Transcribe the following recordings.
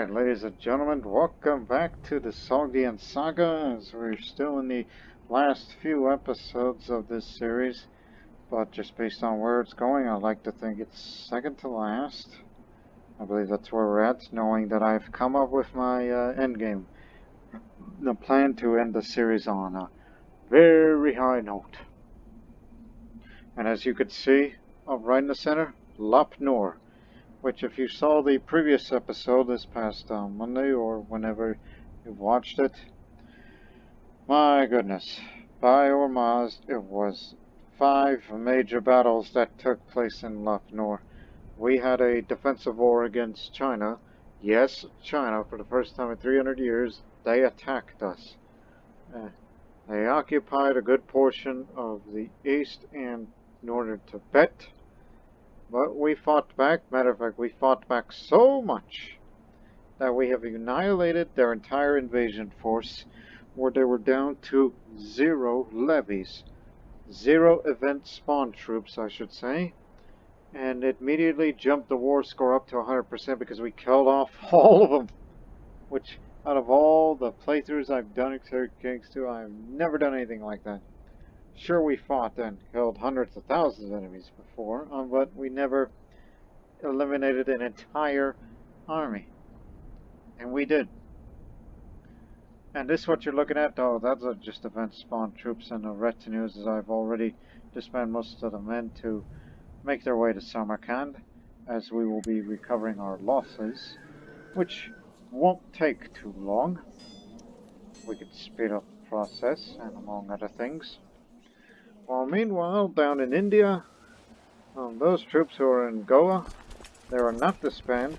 Alright, ladies and gentlemen, welcome back to the Sogdian Saga, as we're still in the last few episodes of this series. But just based on where it's going, I like to think it's second to last. I believe that's where we're at, knowing that I've come up with my endgame. The plan to end the series on a very high note. And as you could see, up right in the center, Lop Nor. Which, if you saw the previous episode this past Monday, or whenever you've watched it, my goodness, by Ormazd, it was 5 major battles that took place in Lucknow. We had a defensive war against China. Yes, China, for the first time in 300 years, they attacked us. They occupied a good portion of the east and northern Tibet. But we fought back. Matter of fact, we fought back so much that we have annihilated their entire invasion force, where they were down to 0 levies. 0 event spawn troops, I should say. And it immediately jumped the war score up to 100% because we killed off all of them. Which, out of all the playthroughs I've done in CK2, I've never done anything like that. Sure, we fought and killed hundreds of thousands of enemies before, but we never eliminated an entire army. And we did. And this what you're looking at? Oh, that's just event spawn troops and the retinues, as I've already disbanded most of the men to make their way to Samarkand, as we will be recovering our losses, which won't take too long. We could speed up the process, and among other things. Well, meanwhile, down in India, those troops who are in Goa, they are not disbanded.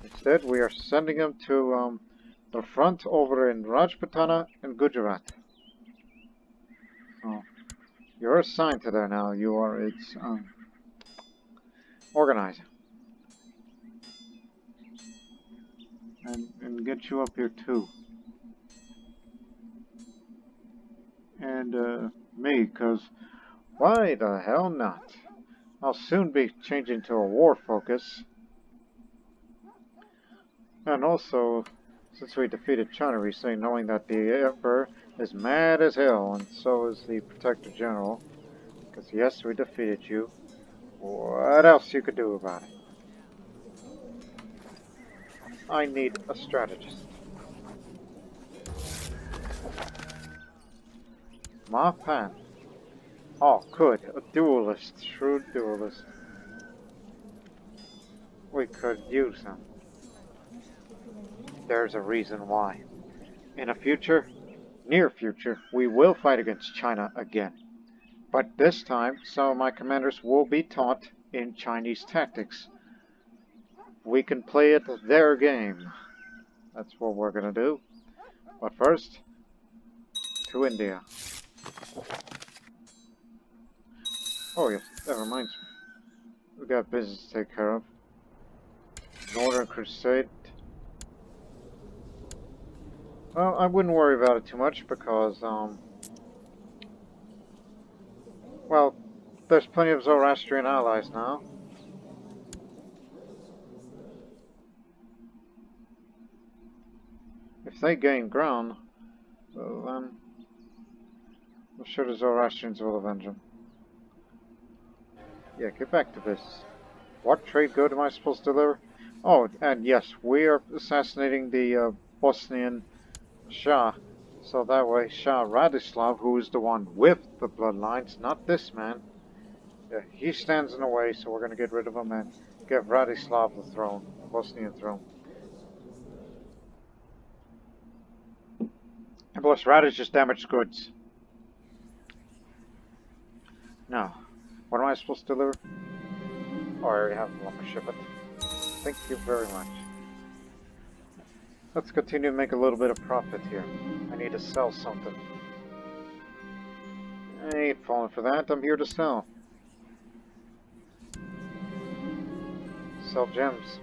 Instead, we are sending them to the front over in Rajputana and Gujarat. So, you're assigned to there now. You are its organizer. And get you up here too. And me, because why the hell not? I'll soon be changing to a war focus. And also, since we defeated China recently, knowing that the Emperor is mad as hell, and so is the Protector General, because yes, we defeated you. What else you could do about it? I need a strategist. Ma Pan. Oh, good. A duelist. Shrewd duelist. We could use him. There's a reason why. In a future, near future, we will fight against China again. But this time, some of my commanders will be taught in Chinese tactics. We can play it their game. That's what we're gonna do. But first, to India. Oh yes, that reminds me. We got business to take care of. Northern Crusade. Well, I wouldn't worry about it too much because, well, there's plenty of Zoroastrian allies now. If they gain ground, well, then I'm sure the Zoroastrians will avenge them. Yeah, get back to this. What trade good am I supposed to deliver? Oh, and yes, we are assassinating the Bosnian Shah. So that way, Shah Radislav, who is the one with the bloodlines, not this man, he stands in the way, so we're going to get rid of him and give Radislav the throne, the Bosnian throne. And plus, Radish just damaged goods. Now, what am I supposed to deliver? Oh, I already have the lumber ship it. Thank you very much. Let's continue to make a little bit of profit here. I need to sell something. I ain't falling for that. I'm here to sell. Sell gems.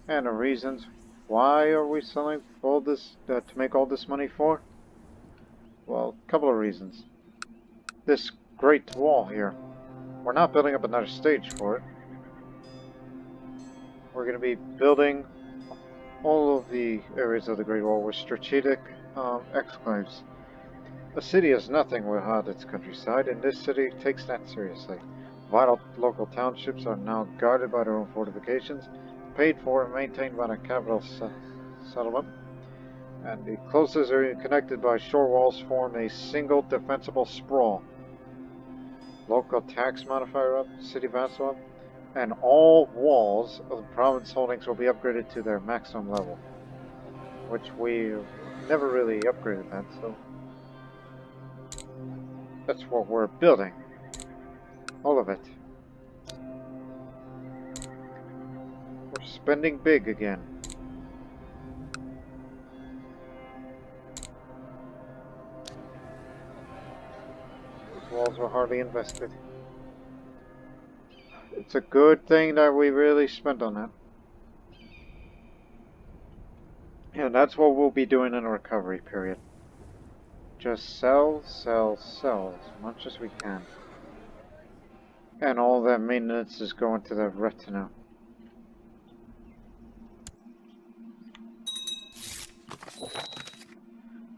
And the reasons why are we selling all this to make all this money for? Well, a couple of reasons. This great wall here. We're not building up another stage for it. we're going to be building all of the areas of the Great Wall with strategic exclaves. A city is nothing without its countryside, and this city takes that seriously. Vital local townships are now guarded by their own fortifications, paid for and maintained by the capital settlement, and the closest area connected by shore walls form a single defensible sprawl. Local tax modifier up, city vassal up, and all walls of the province holdings will be upgraded to their maximum level, which we've never really upgraded that, so that's what we're building. All of it. We're spending big again. These walls were hardly invested. It's a good thing that we really spent on that. And that's what we'll be doing in a recovery period. Just sell, sell, sell as much as we can. And all that maintenance is going to the retinue.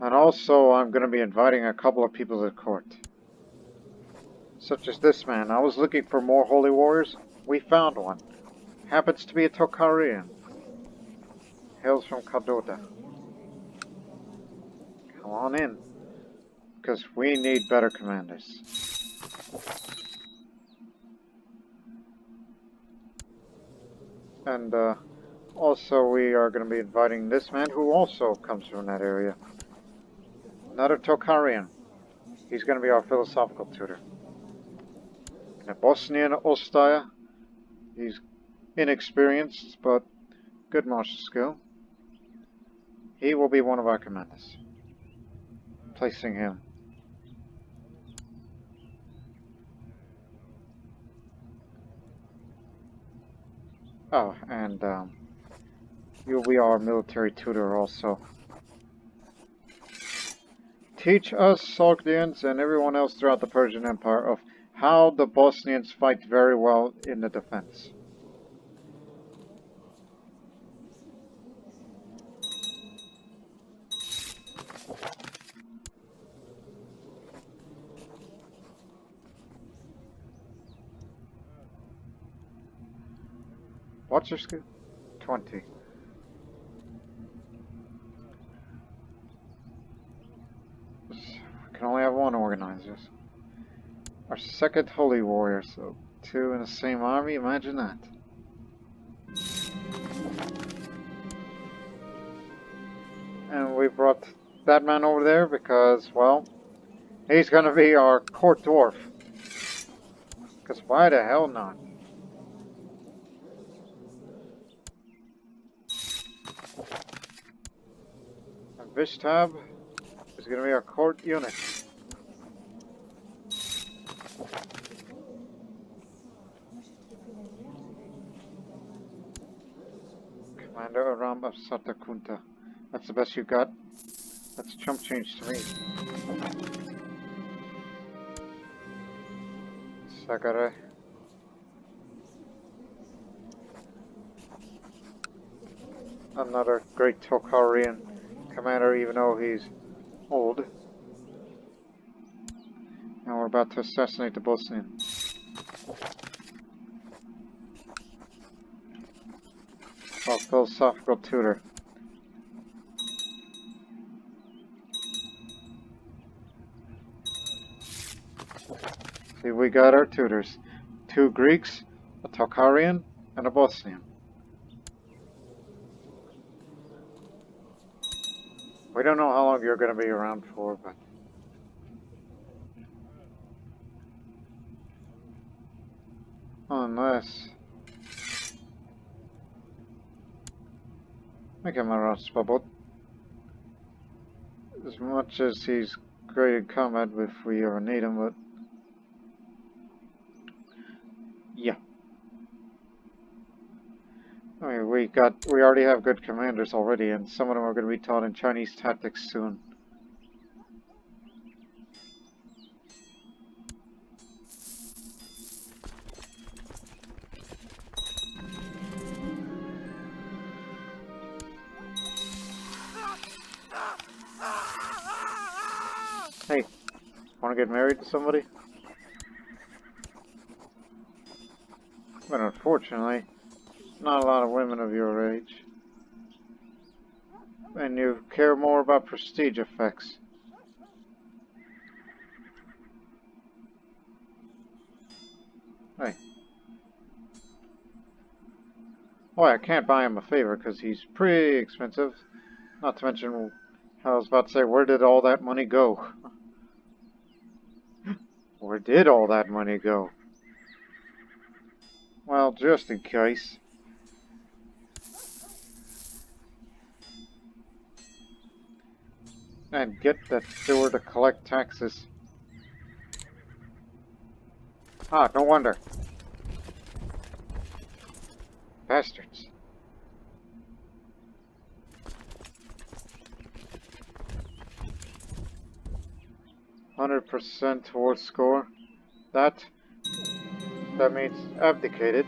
And also, I'm going to be inviting a couple of people to the court. Such as this man. I was looking for more holy warriors. We found one. Happens to be a Tokharian. Hails from Kadota. Come on in. Because we need better commanders. And also we are going to be inviting this man who also comes from that area. Another Tokharian. He's going to be our philosophical tutor. And a Bosnian Ostaya. He's inexperienced, but good martial skill. He will be one of our commanders. Placing him. Oh, and you'll be our military tutor also. Teach us, Sogdians, and everyone else throughout the Persian Empire of how the Bosnians fight very well in the defense. What's your skill? 20. We can only have one organizer. Our second holy warrior, so 2 in the same army, imagine that. And we brought that man over there because, well, he's gonna be our court dwarf. Because why the hell not? And Vishtab is gonna be our court unit. Commander Aram of Satakunta. That's the best you got? That's chump change to me. Sagare. Another great Tokharian commander, even though he's old. And we're about to assassinate the Bosnian. Our philosophical tutor. See, we got our tutors. 2 Greeks, a Tokharian, and a Bosnian. We don't know how long you're going to be around for, but... Unless... Make him a Raspabot. As much as he's great in combat if we ever need him, but... Yeah. I mean, we already have good commanders already, and some of them are going to be taught in Chinese tactics soon. Want to get married to somebody? But unfortunately, not a lot of women of your age. And you care more about prestige effects. Hey. Boy, I can't buy him a favor because he's pretty expensive. Not to mention, I was about to say, where did all that money go? Where did all that money go? Well, just in case. And get that sewer to collect taxes. Ah, no wonder. Bastards. 100% towards score. That means abdicated.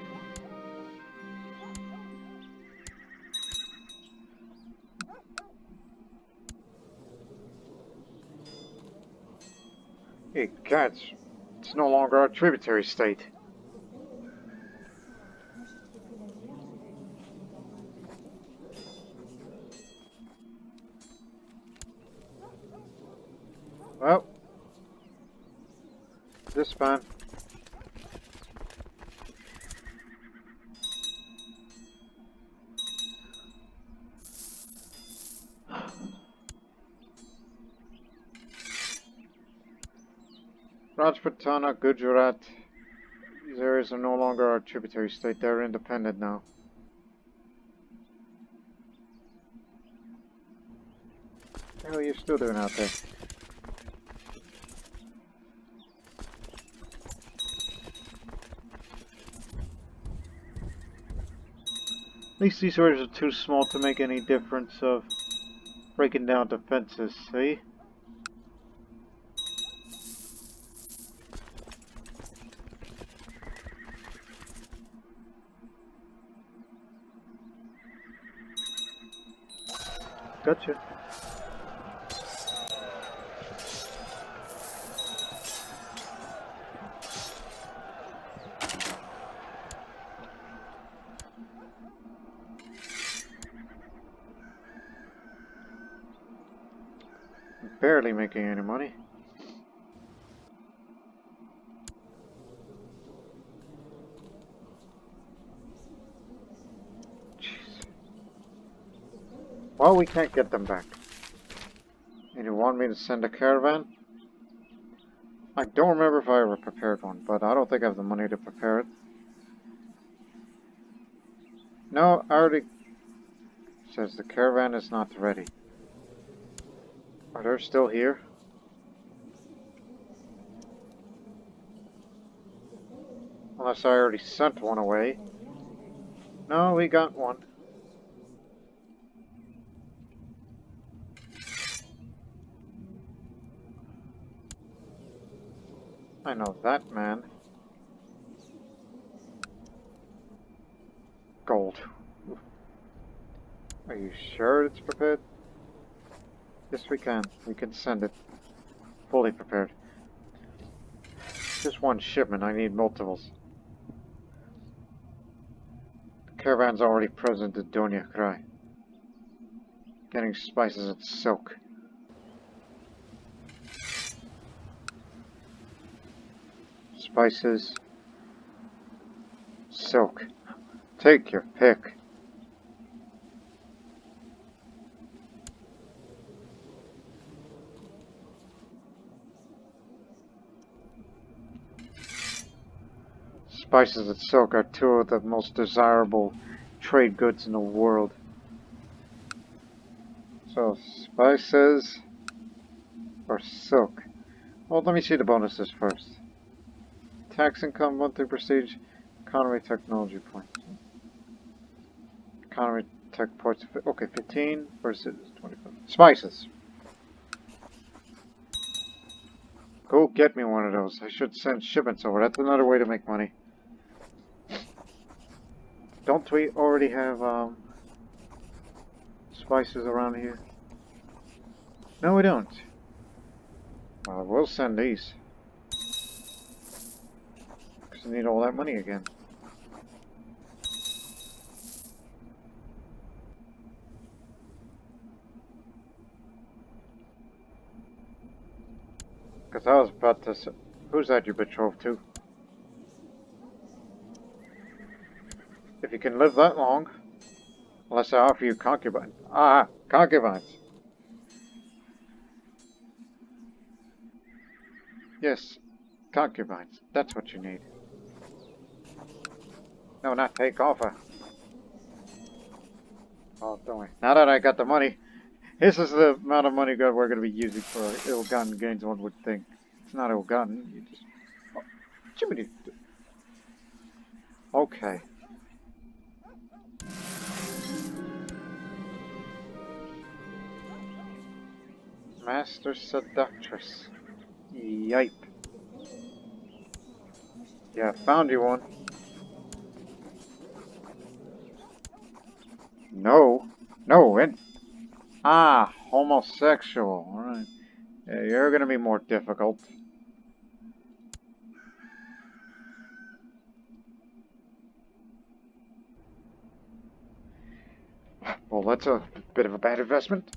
Hey, cats. It's no longer our tributary state. Well, this man. Rajputana, Gujarat. These areas are no longer our tributary state. They're independent now. What the hell are you still doing out there? At least these areas are too small to make any difference of breaking down defenses, see? Gotcha. Barely making any money. Jeez. Well, we can't get them back. And you want me to send a caravan? I don't remember if I ever prepared one, but I don't think I have the money to prepare it. No, I already... Says the caravan is not ready. Are they still here? Unless I already sent one away. No, we got one. I know that man. Gold. Are you sure it's prepared? Yes, we can. We can send it. Fully prepared. Just one shipment. I need multiples. The caravan's already present at Donya Krai. Getting spices and silk. Spices. Silk. Take your pick. Spices and silk are two of the most desirable trade goods in the world. So, spices or silk? Well, let me see the bonuses first. Tax income, monthly prestige, economy technology points. Economy tech points, okay, 15 versus 25. Spices. Go get me one of those. I should send shipments over. That's another way to make money. Don't we already have spices around here? No, we don't. Well, we'll send these. Because I need all that money again. Because I was about to say, who's that you betrothed to? If you can live that long, unless I offer you concubines. Ah, concubines. Yes, concubines. That's what you need. No, not take offer. Oh, don't worry. Now that I got the money, this is the amount of money that we're going to be using for ill-gotten gains, one would think. It's not ill-gotten. You just... Oh, Jiminy. Okay. Master Seductress. Yipe. Yeah, found you one. No. No, and... Ah, homosexual. Alright. Yeah, you're gonna be more difficult. Well, that's a bit of a bad investment.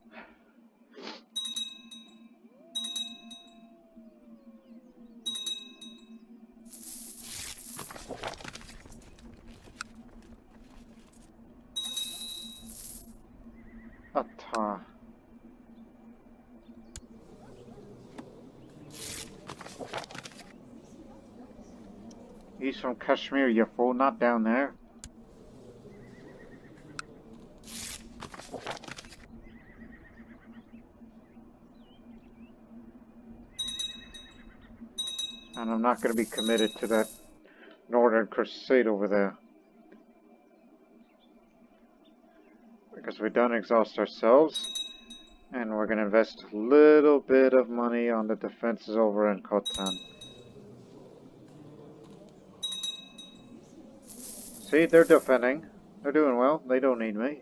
Atta. He's from Kashmir, you fool, not down there. And I'm not going to be committed to that Northern Crusade over there. Because we don't exhaust ourselves. And we're going to invest a little bit of money on the defenses over in Khotan. See, they're defending. They're doing well. They don't need me.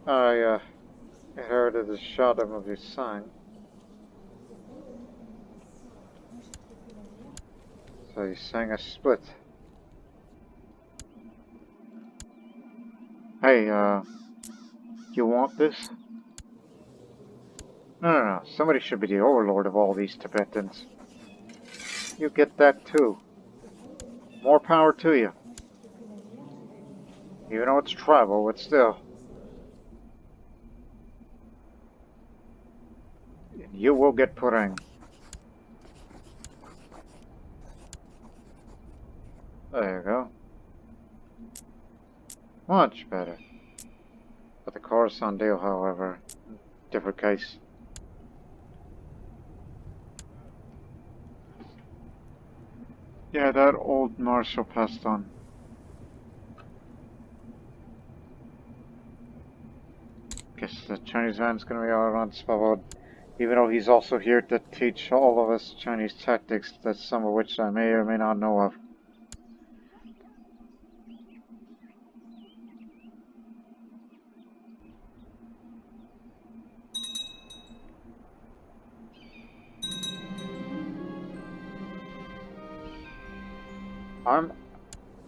I inherited the Shadam of his son. So he sang a split. Hey, you want this? No. Somebody should be the overlord of all these Tibetans. You get that too. More power to you. Even though it's tribal, but still. You will get Purang. There you go. Much better. But the Khorasan deal, however, different case. Yeah, that old marshal passed on. Guess the Chinese man's gonna be out around Spavod. Even though he's also here to teach all of us Chinese tactics, that some of which I may or may not know of.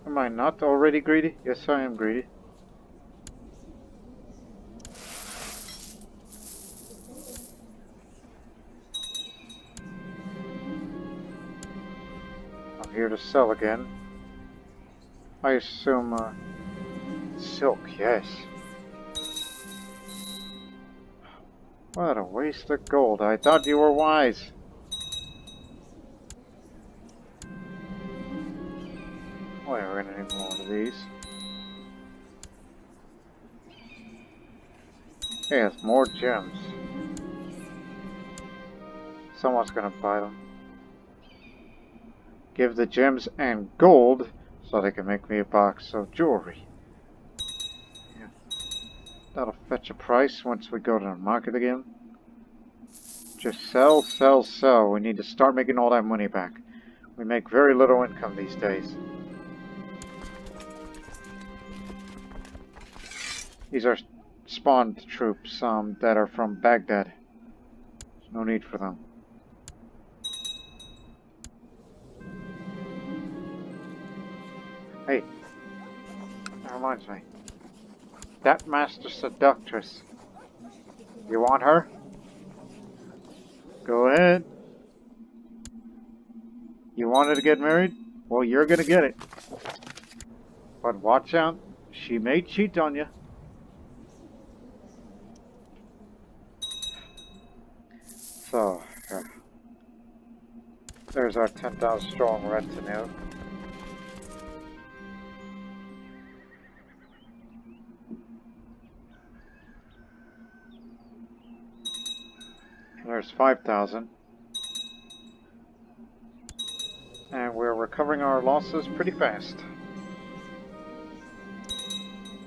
Am I not already greedy? Yes, I am greedy. I'm here to sell again. I assume, silk, yes. What a waste of gold. I thought you were wise. Oh, yeah, we're gonna need more of these. Yes, more gems. Someone's gonna buy them. Give the gems and gold so they can make me a box of jewelry. Yeah. That'll fetch a price once we go to the market again. Just sell, sell, sell. We need to start making all that money back. We make very little income these days. These are spawned troops that are from Baghdad. There's no need for them. Hey, that reminds me. That master seductress. You want her? Go ahead. You wanted to get married? Well, you're gonna get it. But watch out. She may cheat on you. So, there's our 10,000 strong retinue. There's 5,000. And we're recovering our losses pretty fast.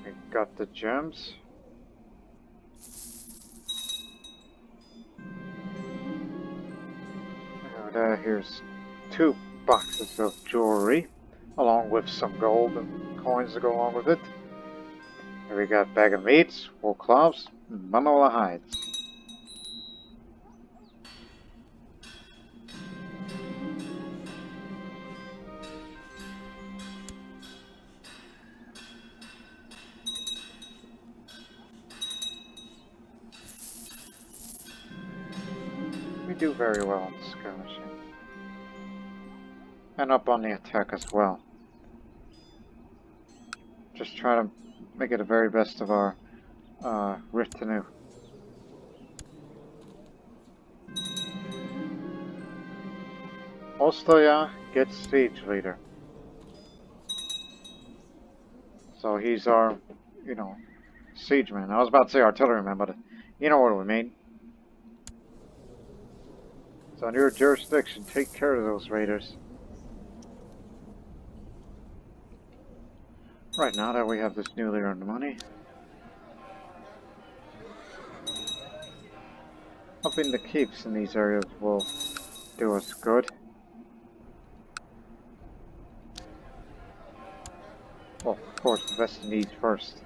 We got the gems. And here's 2 boxes of jewelry, along with some gold and coins to go along with it. And we got bag of meats, wool cloths, and bundle of hides. We do very well in skirmishing. And up on the attack as well. Just try to make it the very best of our retinue. Ostoya gets siege leader. So he's our, siege man. I was about to say artilleryman, but you know what we mean. It's on your jurisdiction. Take care of those raiders. Right, now that we have this newly earned money, upping the keeps in these areas will do us good. Well, of course, invest in these first.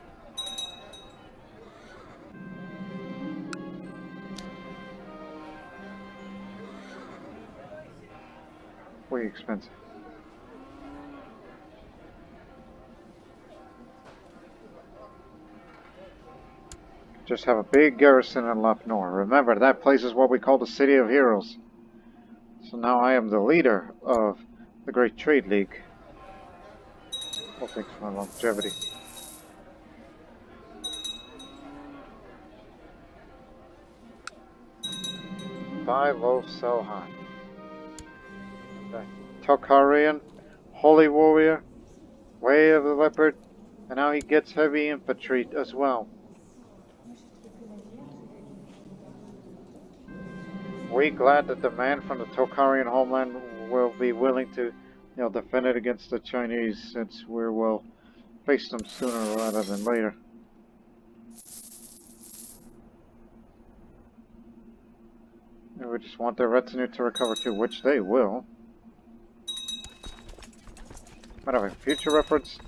Way expensive. Just have a big garrison in Lapnor. Remember, that place is what we call the City of Heroes. So now I am the leader of the Great Trade League. Well, thanks for my longevity. Buy low, sell high. Okay. Tokharian, Holy Warrior, Way of the Leopard, and now he gets heavy infantry as well. We glad that the man from the Tokharian homeland will be willing to, defend it against the Chinese, since we will face them sooner rather than later. And we just want their retinue to recover too, which they will. By the way, future reference,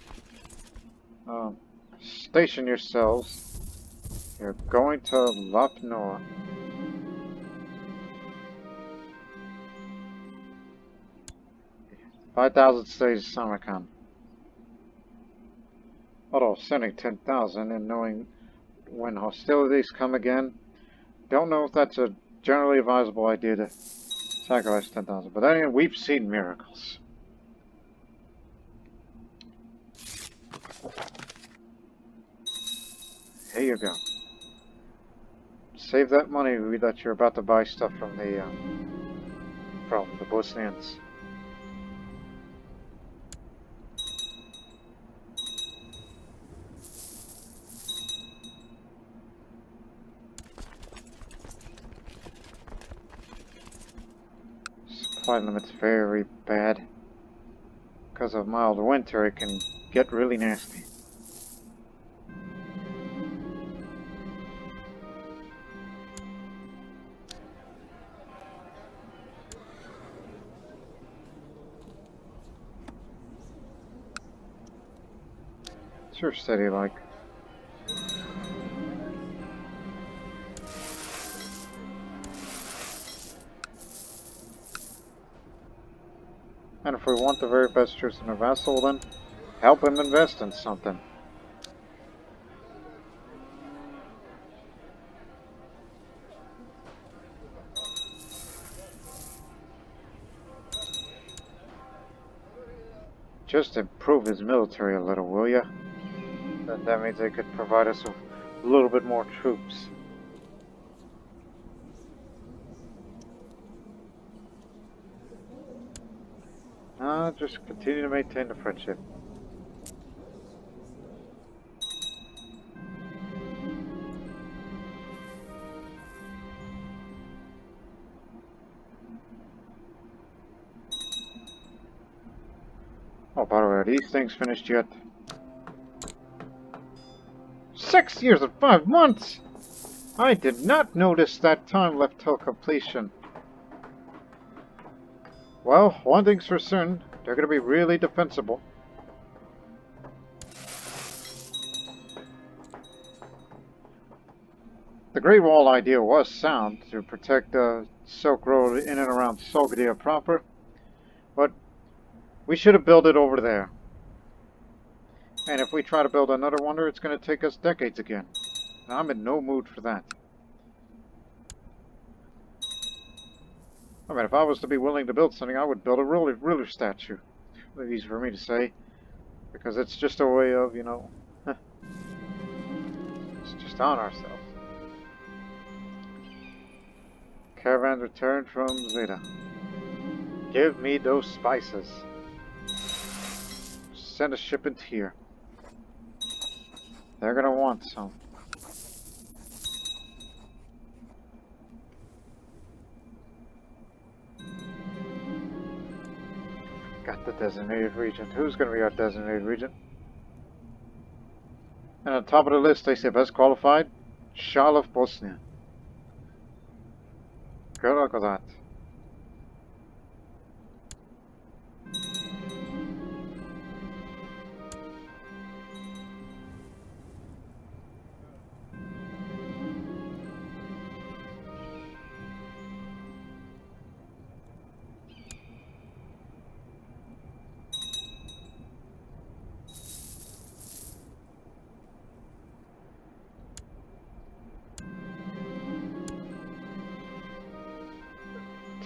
station yourselves. You're going to Lapnor. $5,000 stays Samarkand. Although sending 10,000 and knowing when hostilities come again, don't know if that's a generally advisable idea to sacrifice 10,000. But then again, we've seen miracles. Here you go. Save that money that you're about to buy stuff from the Bosnians. Supply limit's very bad. Because of mild winter, it can get really nasty. Sure, steady like. And if we want the very best troops in a vassal, then help him invest in something. Just improve his military a little, will ya? That means they could provide us with a little bit more troops. Just continue to maintain the friendship. Oh, by the way, are these things finished yet? 6 years and 5 months! I did not notice that time left till completion. Well, one thing's for certain, they're gonna be really defensible. The Great Wall idea was sound to protect the Silk Road in and around Sogdia proper, but we should have built it over there. And if we try to build another wonder, it's going to take us decades again. And I'm in no mood for that. I mean, if I was to be willing to build something, I would build a ruler statue. It's easy for me to say, because it's just a way of, you know, let's just honor ourselves. Caravan returned from Zeta. Give me those spices. Send a shipment here. They're gonna want some. Got the designated region. Who's gonna be our designated region? And on top of the list, they say best qualified, Shah of Bosnia. Good luck with that.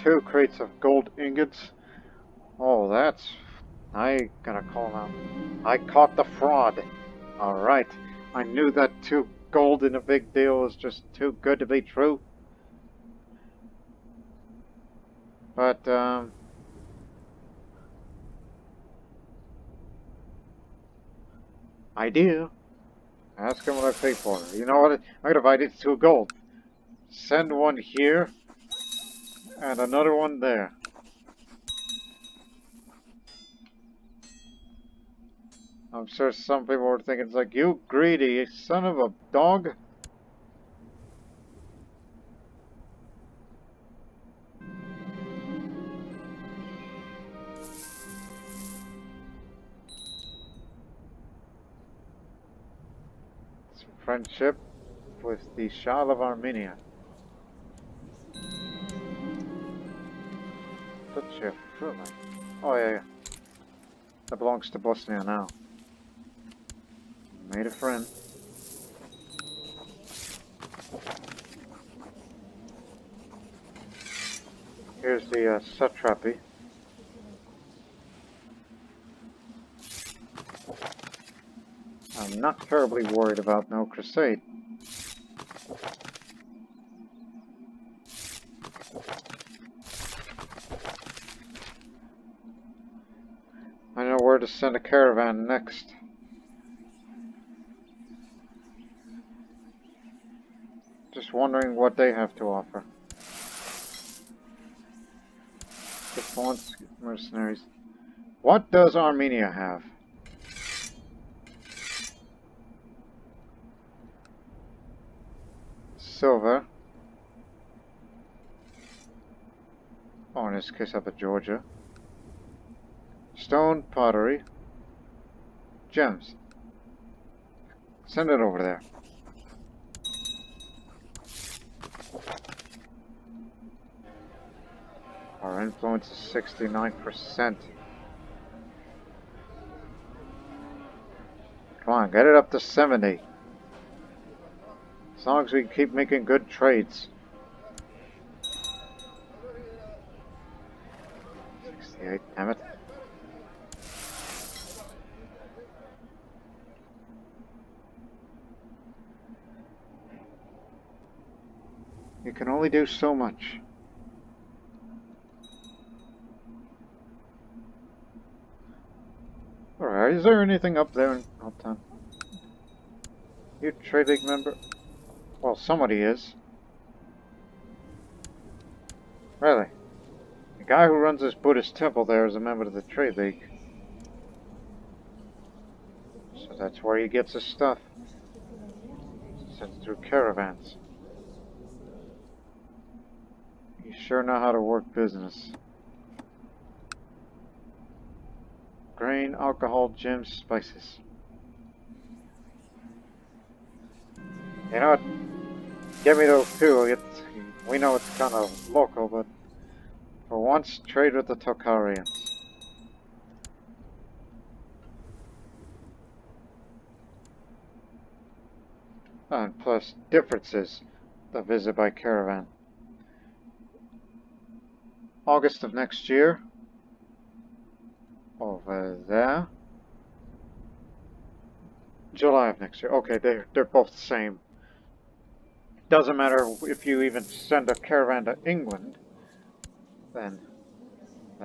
Two crates of gold ingots. Oh, that's... I ain't gonna call him out. I caught the fraud. Alright. I knew that 2 gold in a big deal was just too good to be true. But, idea. Ask him what I pay for it. You know what? I'm gonna divide it to 2 gold. Send one here. And another one there. I'm sure some people were thinking, it's like, you greedy son of a dog. It's friendship with the Shah of Armenia. Such a fruitland. Oh yeah. That belongs to Bosnia now. Made a friend. Here's the satrapy. I'm not terribly worried about no crusade. I know where to send a caravan next. Just wondering what they have to offer. Just wants mercenaries. What does Armenia have? Silver. Oh, in this case up at Georgia. Stone, pottery. Gems. Send it over there. Our influence is 69%. Come on, get it up to 70. As long as we keep making good trades. 68, damn it. You can only do so much. Alright, is there anything up there in Uptown? You Trade League member? Well, somebody is. Really? The guy who runs this Buddhist temple there is a member of the Trade League. So that's where he gets his stuff. Sends it through caravans. You sure know how to work business. Grain, alcohol, gems, spices. You know what? Give me those too. We know it's kind of local, but for once, trade with the Tokharians. And plus, differences. The visit by caravan. August of next year. Over there. July of next year. Okay, they're both the same. Doesn't matter if you even send a caravan to England. Then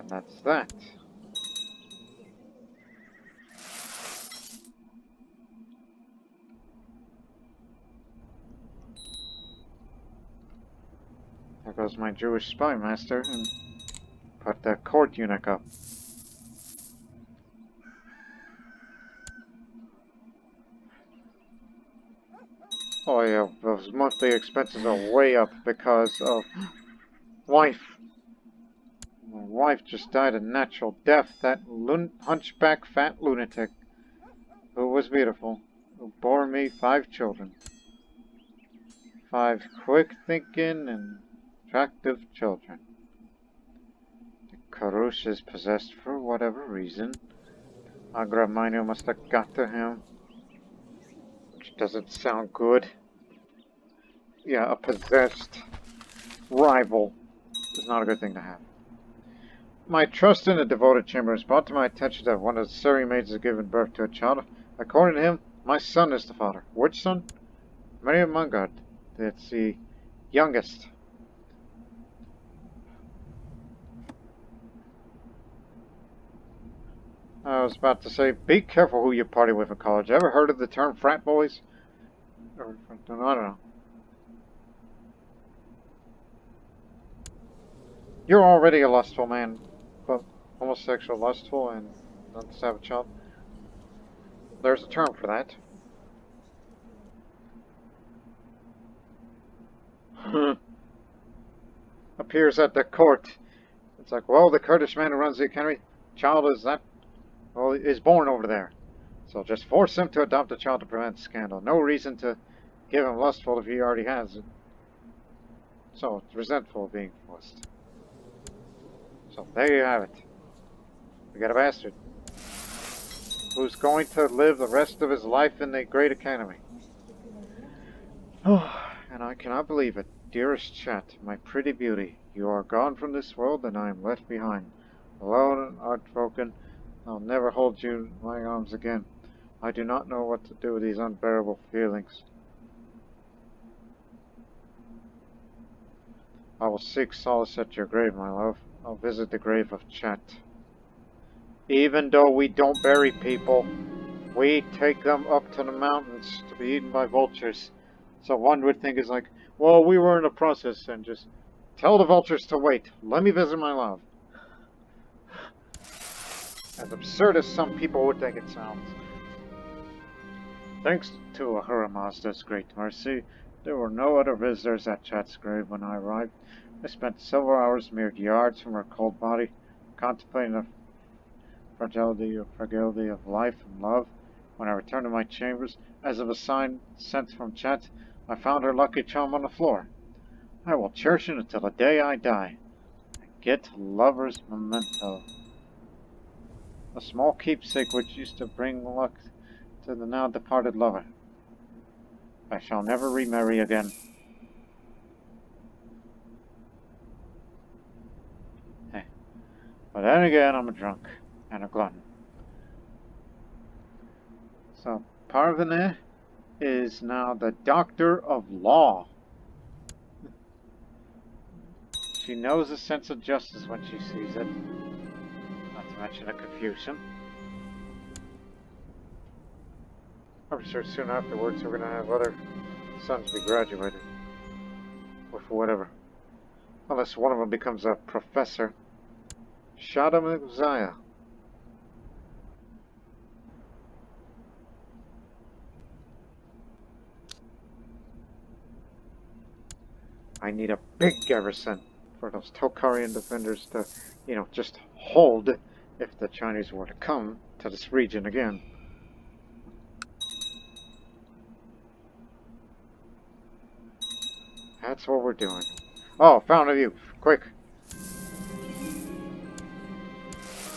that's that. There goes my Jewish spy master and put the court eunuch up. Oh yeah, those monthly expenses are way up because of wife. My wife just died a natural death, that hunchback fat lunatic who was beautiful, who bore me 5 children. 5 quick-thinking and attractive children. The Karush is possessed for whatever reason. Agramino must have got to him. Which doesn't sound good. Yeah, a possessed rival is not a good thing to have. My trust in the devoted chamber has brought to my attention that one of the Suri maids has given birth to a child. According to him, my son is the father. Which son? Maria Mungard. That's the youngest. I was about to say, be careful who you party with in college. Ever heard of the term frat boys? Or, I don't know. You're already a lustful man, but homosexual, lustful, and wants to have a child. There's a term for that. Appears at the court. It's like, well, the Kurdish man who runs the academy, child is born over there. So just force him to adopt a child to prevent scandal. No reason to give him lustful if he already has it. So it's resentful of being forced. So there you have it. We got a bastard who's going to live the rest of his life in the Great Academy. Oh, and I cannot believe it. Dearest Chat, my pretty beauty, you are gone from this world and I am left behind. Alone and heartbroken, I'll never hold you in my arms again. I do not know what to do with these unbearable feelings. I will seek solace at your grave, my love. I'll visit the grave of Chat. Even though we don't bury people, we take them up to the mountains to be eaten by vultures. So one would think is like, well, we were in the process and just tell the vultures to wait. Let me visit my love. As absurd as some people would think it sounds. Thanks to Ahura Mazda's great mercy, there were no other visitors at Chat's grave when I arrived. I spent several hours mere yards from her cold body, contemplating the fragility of life and love. When I returned to my chambers, as of a sign sent from Chet, I found her lucky charm on the floor. I will cherish it until the day I die. A Git Lover's Memento. A small keepsake which used to bring luck to the now departed lover. I shall never remarry again. Hey. But then again, I'm a drunk and a glutton. So, Parvane is now the Doctor of Law. She knows a sense of justice when she sees it. Not to mention a Confucian. I'm sure soon afterwards we're going to have other sons be graduated. Or for whatever. Unless one of them becomes a professor. Shaddam Uzziah. I need a big garrison for those Tokharian defenders to, just hold if the Chinese were to come to this region again. That's what we're doing. Oh, found a youth. Quick.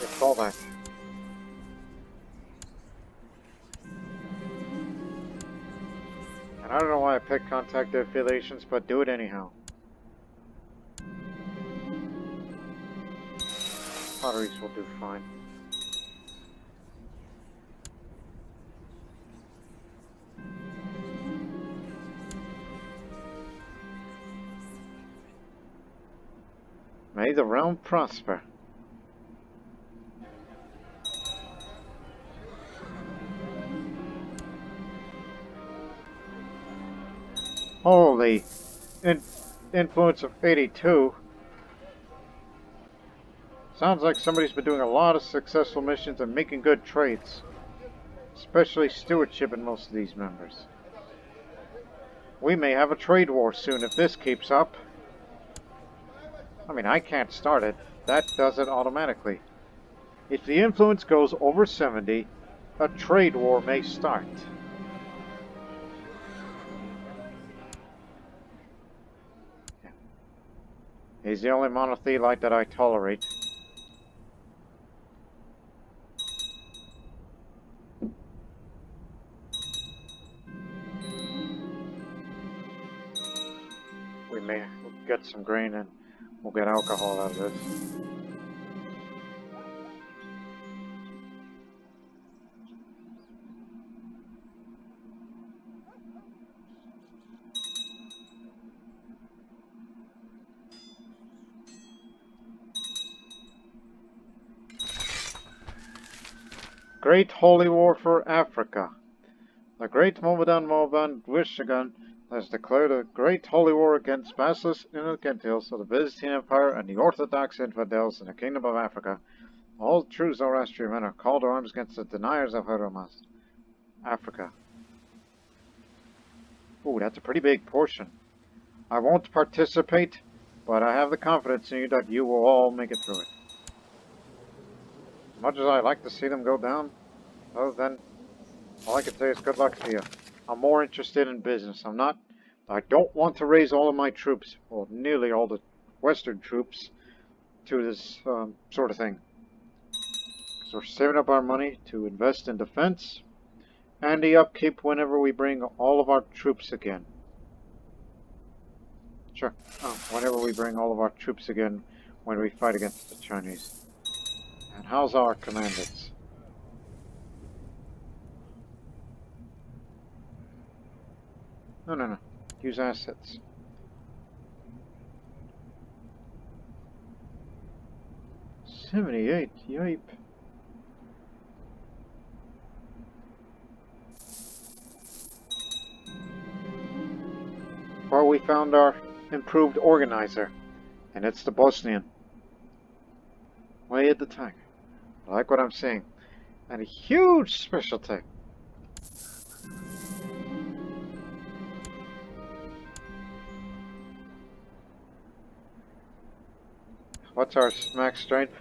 It's all that. And I don't know why I picked contact affiliations, but do it anyhow. Potteries will do fine. May the realm prosper. Holy influence of 82. Sounds like somebody's been doing a lot of successful missions and making good trades. Especially stewardship in most of these members. We may have a trade war soon if this keeps up. I mean, I can't start it. That does it automatically. If the influence goes over 70, a trade war may start. He's the only monotheelite that I tolerate. We may get some grain and we'll get alcohol out of this. Great Holy War for Africa. The great Mohammedan Wishagan has declared a great holy war against Basilisk Inocentials of the Byzantine Empire and the Orthodox infidels in the Kingdom of Africa. All true Zoroastrian men are called to arms against the deniers of Hermas. Africa. Ooh, that's a pretty big portion. I won't participate, but I have the confidence in you that you will all make it through it. As much as I like to see them go down, well then, all I can say is good luck to you. I'm more interested in business. I don't want to raise all of my troops, or nearly all the Western troops, to this sort of thing. Because we're saving up our money to invest in defense, and the upkeep whenever we bring all of our troops again. Sure. Whenever we bring all of our troops again when we fight against the Chinese. And how's our commandants? No. Use assets. $78. Yipe. Well, we found our improved organizer, and it's the Bosnian. Way at the time. I like what I'm seeing. And a huge specialty. What's our max strength?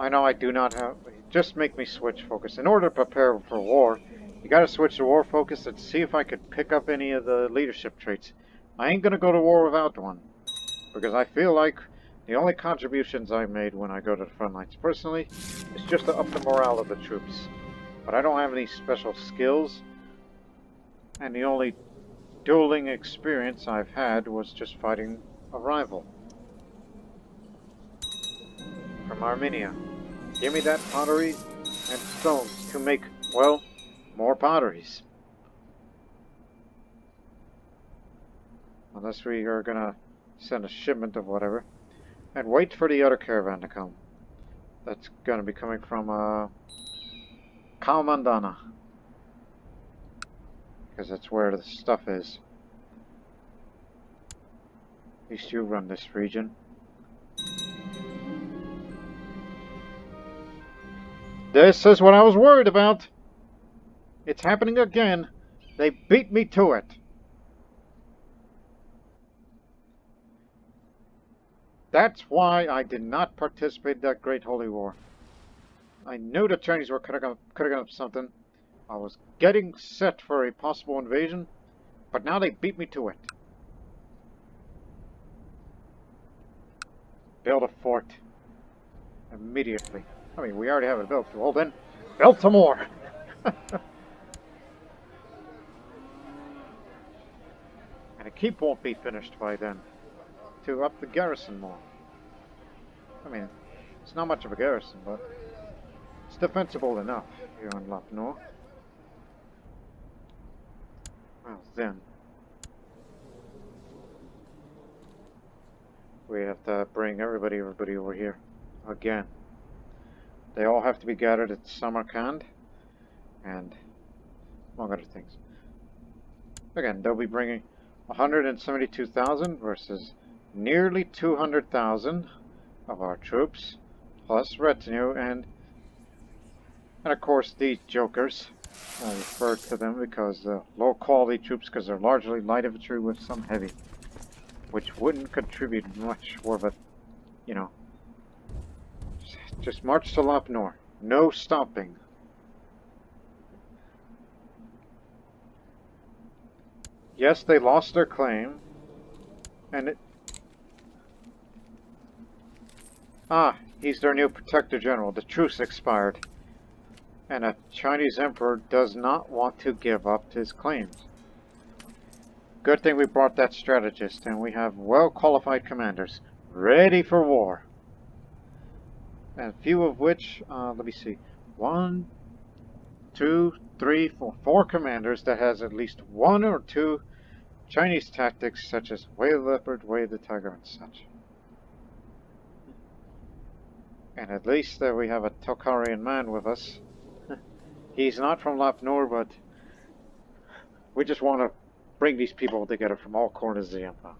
I know I do not have... Just make me switch focus. In order to prepare for war, you gotta switch to war focus and see if I could pick up any of the leadership traits. I ain't gonna go to war without one. Because I feel like the only contributions I made when I go to the front lines personally is just to up the morale of the troops. But I don't have any special skills. And the only dueling experience I've had was just fighting a rival from Armenia. Give me that pottery and stones to make, well, more potteries. Unless we are gonna send a shipment of whatever. And wait for the other caravan to come. That's gonna be coming from, Kalmandana. Because that's where the stuff is. At least you run this region. This is what I was worried about. It's happening again. They beat me to it. That's why I did not participate in that Great Holy War. I knew the Chinese were cutting up something. I was getting set for a possible invasion, but now they beat me to it. Build a fort. Immediately. I mean, we already have it built. Well then, build some more! And a keep won't be finished by then. To up the garrison more. I mean, it's not much of a garrison, but it's defensible enough here on Lapnor. Well then, we have to bring everybody over here again. They all have to be gathered at Samarkand, and among other things. Again, they'll be bringing 172,000 versus nearly 200,000 of our troops, plus retinue, and of course these jokers. I refer to them because low quality troops, because they're largely light infantry with some heavy, which wouldn't contribute much more, but you know, just march to Lapnor, no stopping. Yes, they lost their claim, and it... Ah, he's their new Protector General. The truce expired. And a Chinese Emperor does not want to give up his claims. Good thing we brought that strategist, and we have well-qualified commanders, ready for war. And a few of which, let me see, 1, 2, 3, 4, 4 commanders that has at least 1 or 2 Chinese tactics, such as Way of the Leopard, Way of the Tiger, and such. And at least we have a Tokharian man with us. He's not from Lapnor, but we just want to bring these people together from all corners of the Empire.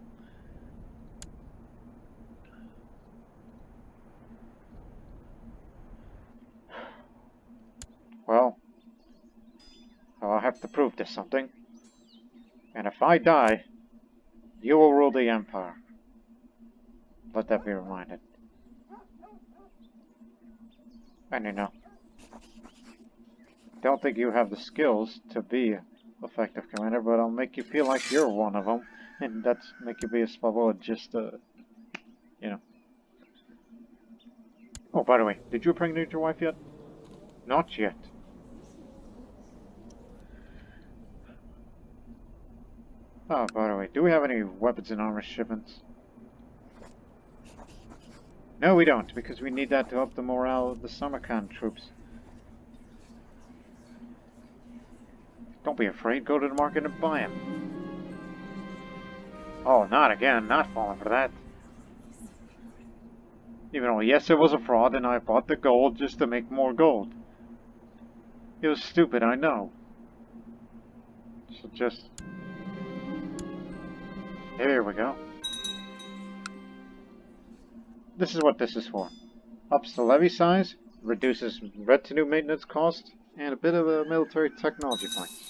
Well, I'll have to prove to something. And if I die, you will rule the Empire. Let that be reminded. And you know, don't think you have the skills to be an effective commander, but I'll make you feel like you're one of them, and that's make you be a Spavola just, you know. Oh, by the way, did you impregnate your wife yet? Not yet. Oh, by the way, do we have any weapons and armor shipments? No, we don't, because we need that to up the morale of the Samarkand troops. Don't be afraid, go to the market and buy them. Oh, not again, not falling for that. Even though, yes, it was a fraud, and I bought the gold just to make more gold. It was stupid, I know. So just... Here we go. This is what this is for. Ups the levy size, reduces retinue maintenance cost, and a bit of a military technology points.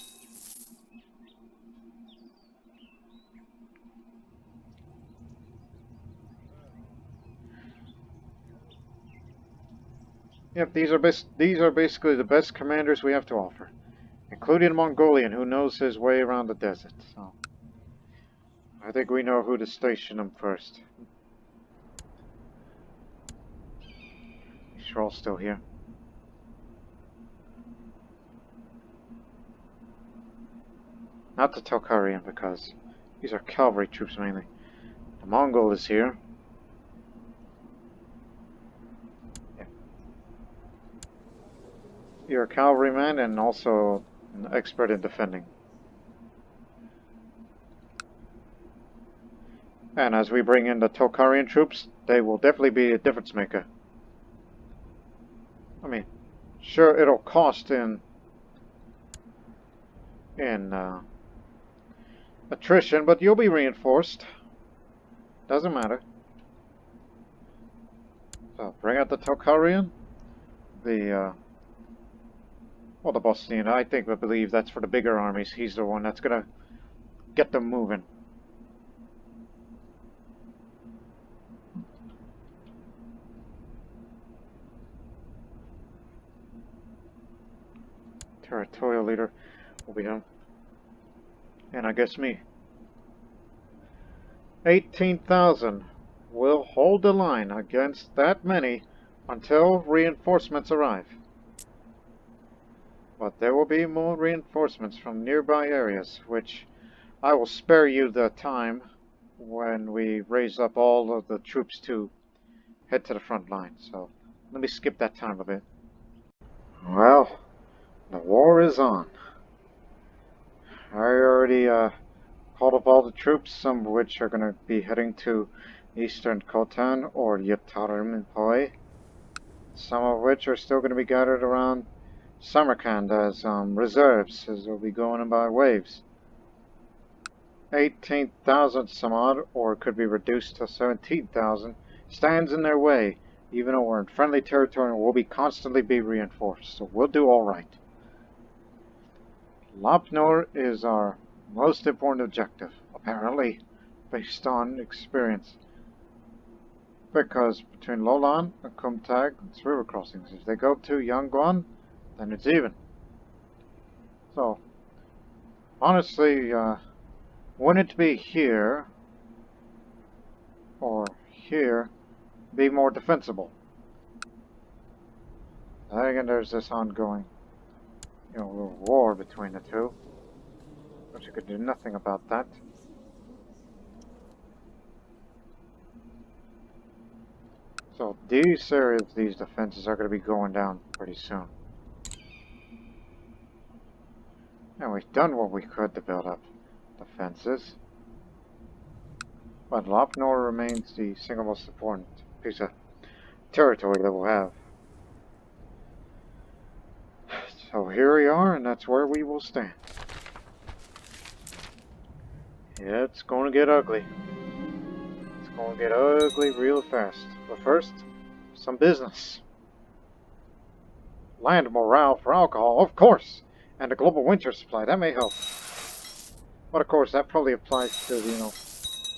Yep, these are basically the best commanders we have to offer, including a Mongolian who knows his way around the desert. So I think we know who to station him first. You're all still here. Not the Tokharian, because these are cavalry troops mainly. The Mongol is here. Yeah. You're a cavalryman and also an expert in defending. And as we bring in the Tokharian troops, they will definitely be a difference maker. I mean, sure, it'll cost in attrition, but you'll be reinforced. Doesn't matter. So bring out the Tokharian, the Bosnian. I believe that's for the bigger armies. He's the one that's gonna get them moving. Territorial leader will be him. And I guess me. 18,000 will hold the line against that many until reinforcements arrive. But there will be more reinforcements from nearby areas, which I will spare you the time when we raise up all of the troops to head to the front line. So let me skip that time a bit. Well, the war is on. I already called up all the troops, some of which are going to be heading to eastern Khotan or Yatarim, some of which are still going to be gathered around Samarkand as reserves, as they'll be going in by waves. 18,000 some odd, or it could be reduced to 17,000, stands in their way. Even though we're in friendly territory, we'll be constantly reinforced, so we'll do all right. Lopnor is our most important objective, apparently, based on experience. Because between Lolan and Kumtag, it's river crossings. If they go to Yangguan, then it's even. So, honestly, wouldn't it be here, or here, be more defensible? Then again, there's this ongoing war between the two, but you could do nothing about that. So these areas, these defenses are going to be going down pretty soon. And we've done what we could to build up defenses. But Lopnor remains the single most important piece of territory that we'll have. So here we are, and that's where we will stand. Yeah, it's going to get ugly. It's going to get ugly real fast. But first, some business. Land morale for alcohol, of course, and a global winter supply, that may help. But of course, that probably applies to,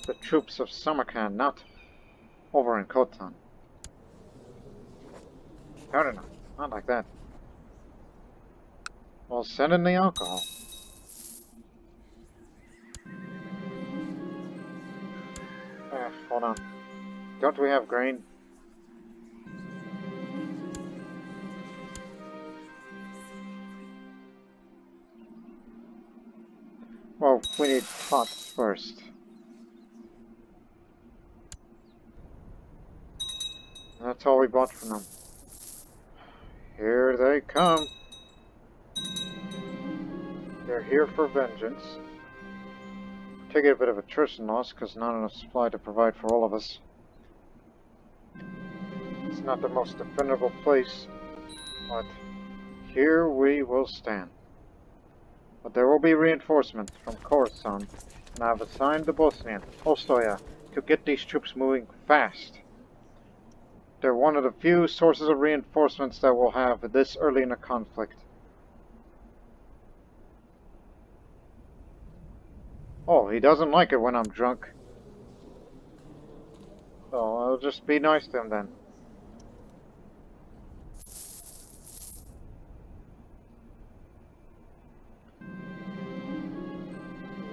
the troops of Samarkand, not over in Khotan. I don't know, not like that. Well, send in the alcohol. Hold on. Don't we have grain? Well, we need pots first. That's all we bought from them. Here they come. They're here for vengeance. Taking a bit of attrition loss because not enough supply to provide for all of us. It's not the most defendable place, but here we will stand. But there will be reinforcements from Khorasan, and I've assigned the Bosnian, Ostoya, to get these troops moving fast. They're one of the few sources of reinforcements that we'll have this early in the conflict. Oh, he doesn't like it when I'm drunk. So I'll just be nice to him then.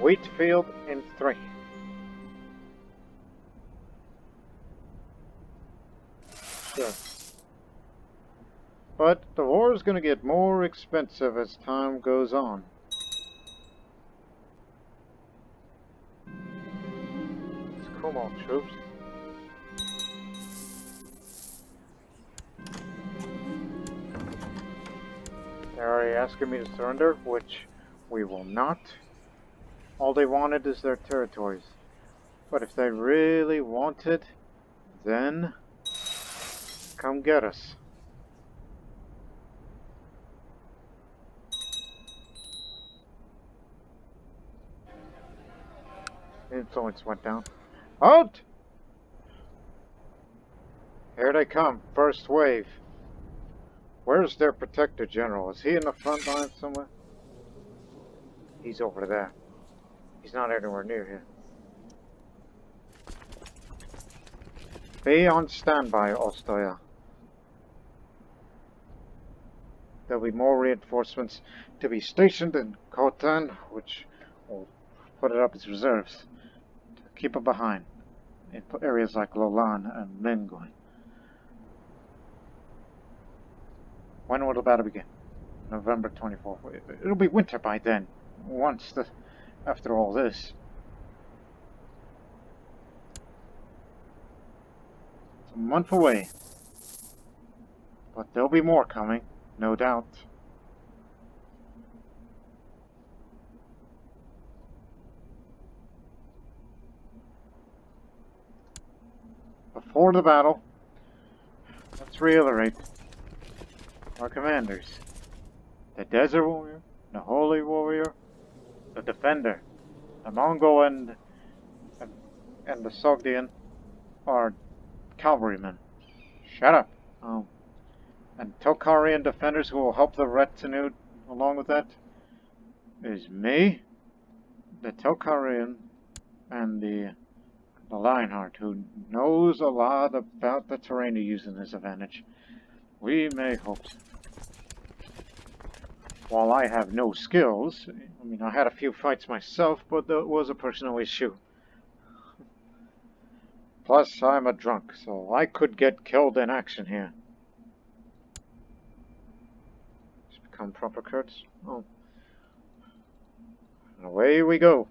Wheat field in 3. Sure. But the war is going to get more expensive as time goes on. It's Kumo troops. They're already asking me to surrender, which we will not. All they wanted is their territories. But if they really want it, then come get us. Influence went down. Out! Here they come, first wave. Where's their protector general? Is he in the front line somewhere? He's over there. He's not anywhere near here. Be on standby, Ostoya. There'll be more reinforcements to be stationed in Khotan, which will put it up as reserves to keep it behind in areas like Lolan and Mengoy. When will the battle begin? November 24th. It'll be winter by then. After all this. It's a month away. But there'll be more coming, no doubt. Before the battle, let's reiterate our commanders. The Desert Warrior, the Holy Warrior, the Defender, the Mongol and the Sogdian are cavalrymen. Shut up. And Tokharian defenders who will help the retinue along with that is me, the Tokharian, and the Lionheart, who knows a lot about the terrain to use in his advantage. We may hope so. While I have no skills, I mean, I had a few fights myself, but that was a personal issue. Plus, I'm a drunk, so I could get killed in action here. Just become proper Kurds. Oh. And away we go.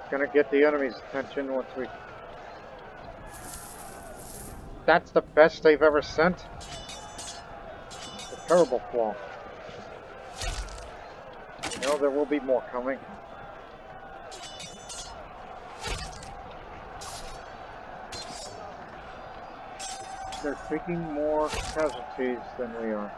Gonna get the enemy's attention once we... That's the best they've ever sent? A terrible flaw. You know, there will be more coming. They're taking more casualties than we are.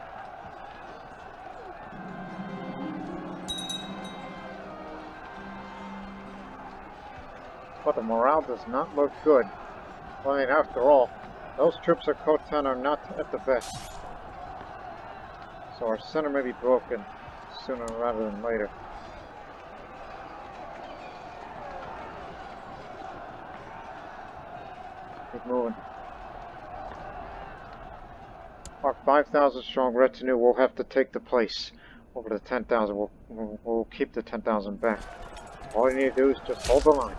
But the morale does not look good. I mean, after all, those troops at Khotan are not at the best. So our center may be broken sooner rather than later. Keep moving. Our 5,000 strong retinue will have to take the place over the 10,000. We'll keep the 10,000 back. All you need to do is just hold the line.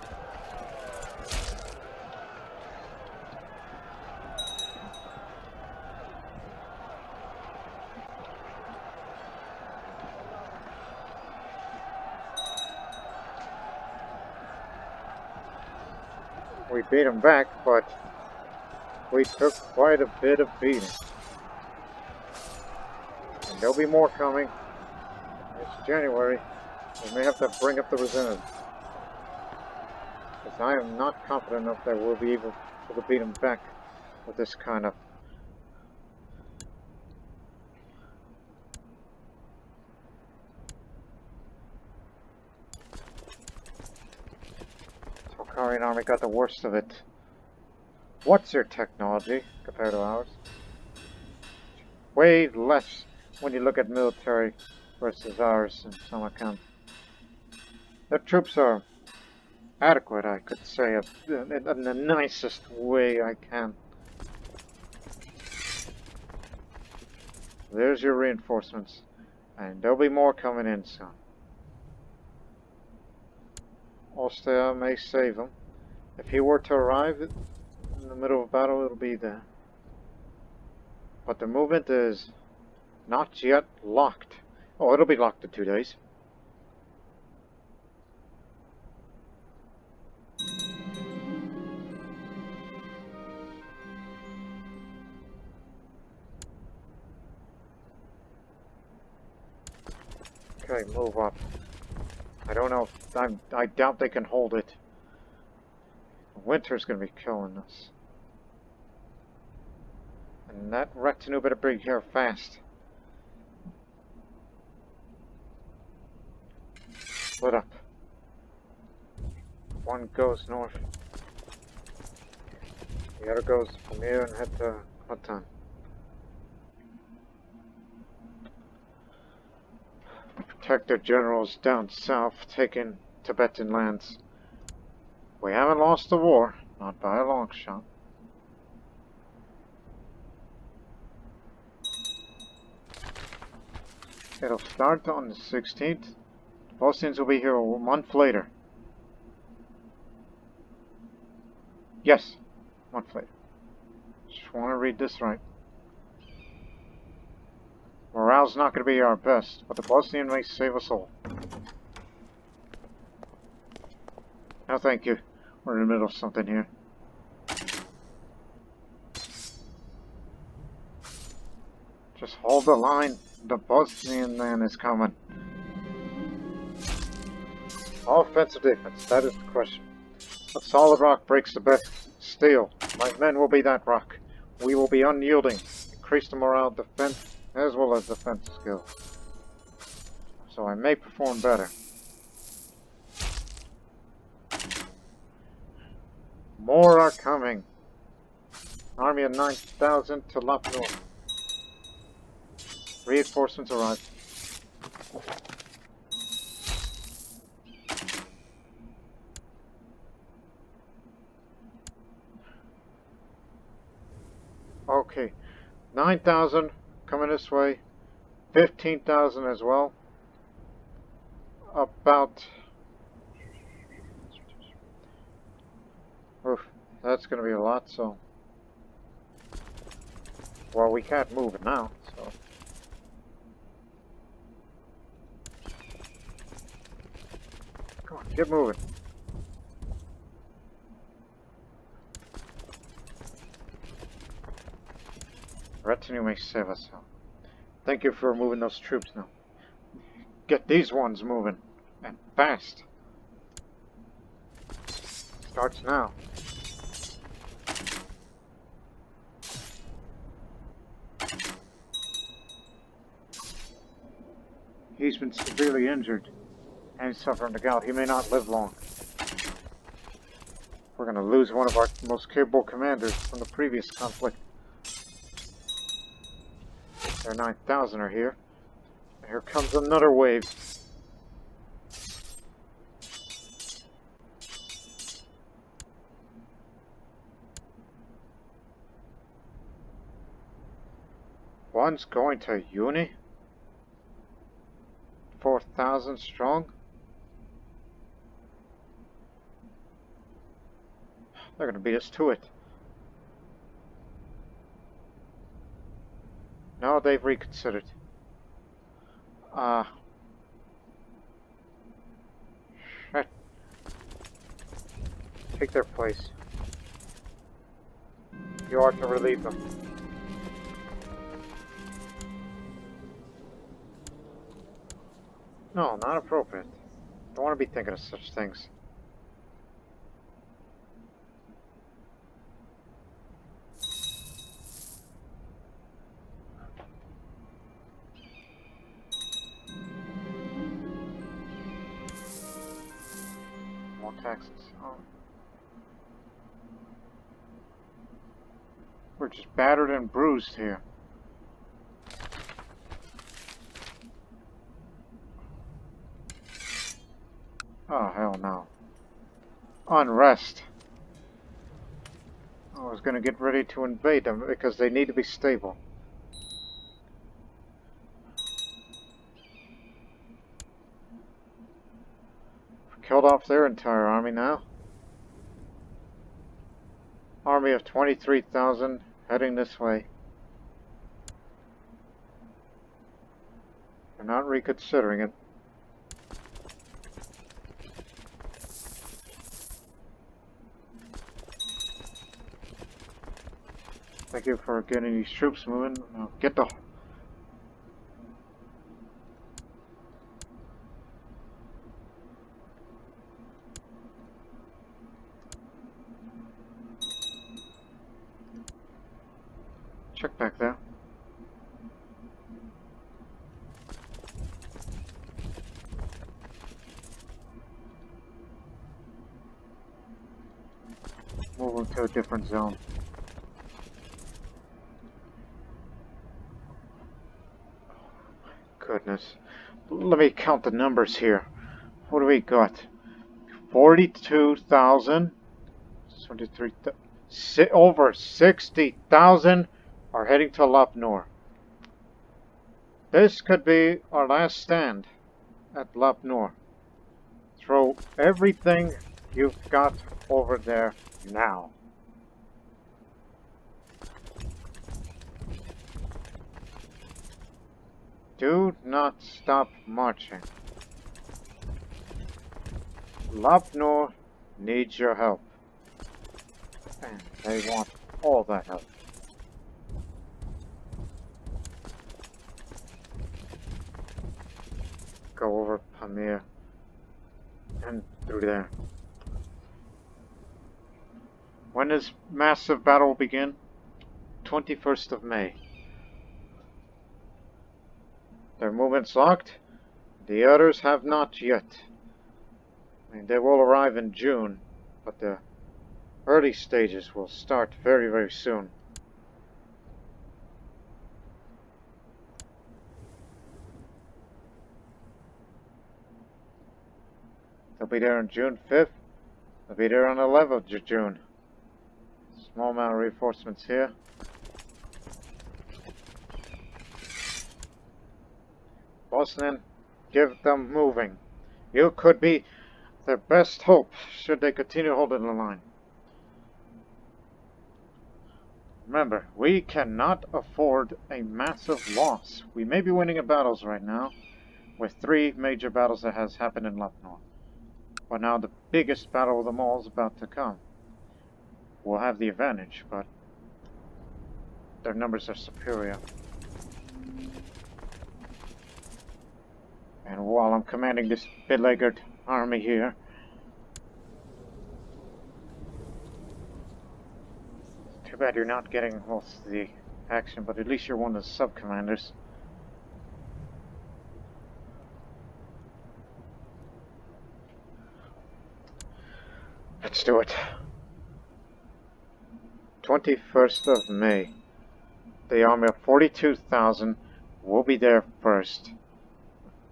We beat them back, but we took quite a bit of beating. And there'll be more coming. It's January. We may have to bring up the reserves. Because I am not confident enough that we'll be able to beat them back with this kind of... Tokharian army got the worst of it. What's your technology compared to ours? Way less when you look at military versus ours in some account. The troops are adequate, I could say, in the nicest way I can. There's your reinforcements. And there'll be more coming in soon. Austria may save him. If he were to arrive in the middle of battle, it'll be there. But the movement is not yet locked. Oh, it'll be locked in 2 days. Okay, move up. I don't know. I doubt they can hold it. Winter's gonna be killing us. And that retinue better be here fast. Split up. One goes north. The other goes from here and head to Khotan. Protector generals down south taking Tibetan lands. We haven't lost the war, not by a long shot. It'll start on the 16th. The Bosnians will be here a month later. Yes, a month later. Just want to read this right. Morale's not going to be our best, but the Bosnian may save us all. No, thank you. We're in the middle of something here. Just hold the line. The Bosnian man is coming. Offense or defense? That is the question. A solid rock breaks the best steel. My men will be that rock. We will be unyielding. Increase the morale, defense, as well as defense skill. So I may perform better. More are coming. Army of 9,000 to Lop North. Reinforcements arrive. Okay, 9,000 coming this way. 15,000 as well. About... Oof, that's going to be a lot, so... Well, we can't move it now, so... Come on, get moving. Retinue may save us now. Thank you for moving those troops now. Get these ones moving. And fast. Starts now. He's been severely injured. And he's suffering the gout. He may not live long. We're going to lose one of our most capable commanders from the previous conflict. Their 9,000 are here. Here comes another wave. One's going to Uni. 4,000 strong. They're going to beat us to it. No, they've reconsidered. Shit. Take their place. You are to relieve them. No, not appropriate. Don't want to be thinking of such things. More taxes. Oh. We're just battered and bruised here. Oh, hell no. Unrest. I was going to get ready to invade them because they need to be stable. off their entire army now. Army of 23,000 heading this way. They're not reconsidering it. Thank you for getting these troops moving. Now get the... Check back there. Moving to a different zone. Goodness. Let me count the numbers here. What do we got? 42,000. 23,000. Over 60,000 are heading to Lapnor. This could be our last stand at Lapnor. Throw everything you've got over there now. Do not stop marching. Lapnor needs your help. And they want all that help. Go over Pamir and through there. When does massive battle begin? 21st of May. Their movement's locked. The others have not yet. I mean, they will arrive in June, but the early stages will start very, very soon. They'll be there on June 5th. They'll be there on the 11th of June. Small amount of reinforcements here. Bosnian, give them moving. You could be their best hope should they continue holding the line. Remember, we cannot afford a massive loss. We may be winning in battles right now, with 3 major battles that has happened in Lapnor. But now the biggest battle of them all is about to come. We'll have the advantage, but their numbers are superior. And while I'm commanding this beleaguered army here, too bad you're not getting most of the action, but at least you're one of the sub-commanders. Let's do it. 21st of May. The army of 42,000 will be there first.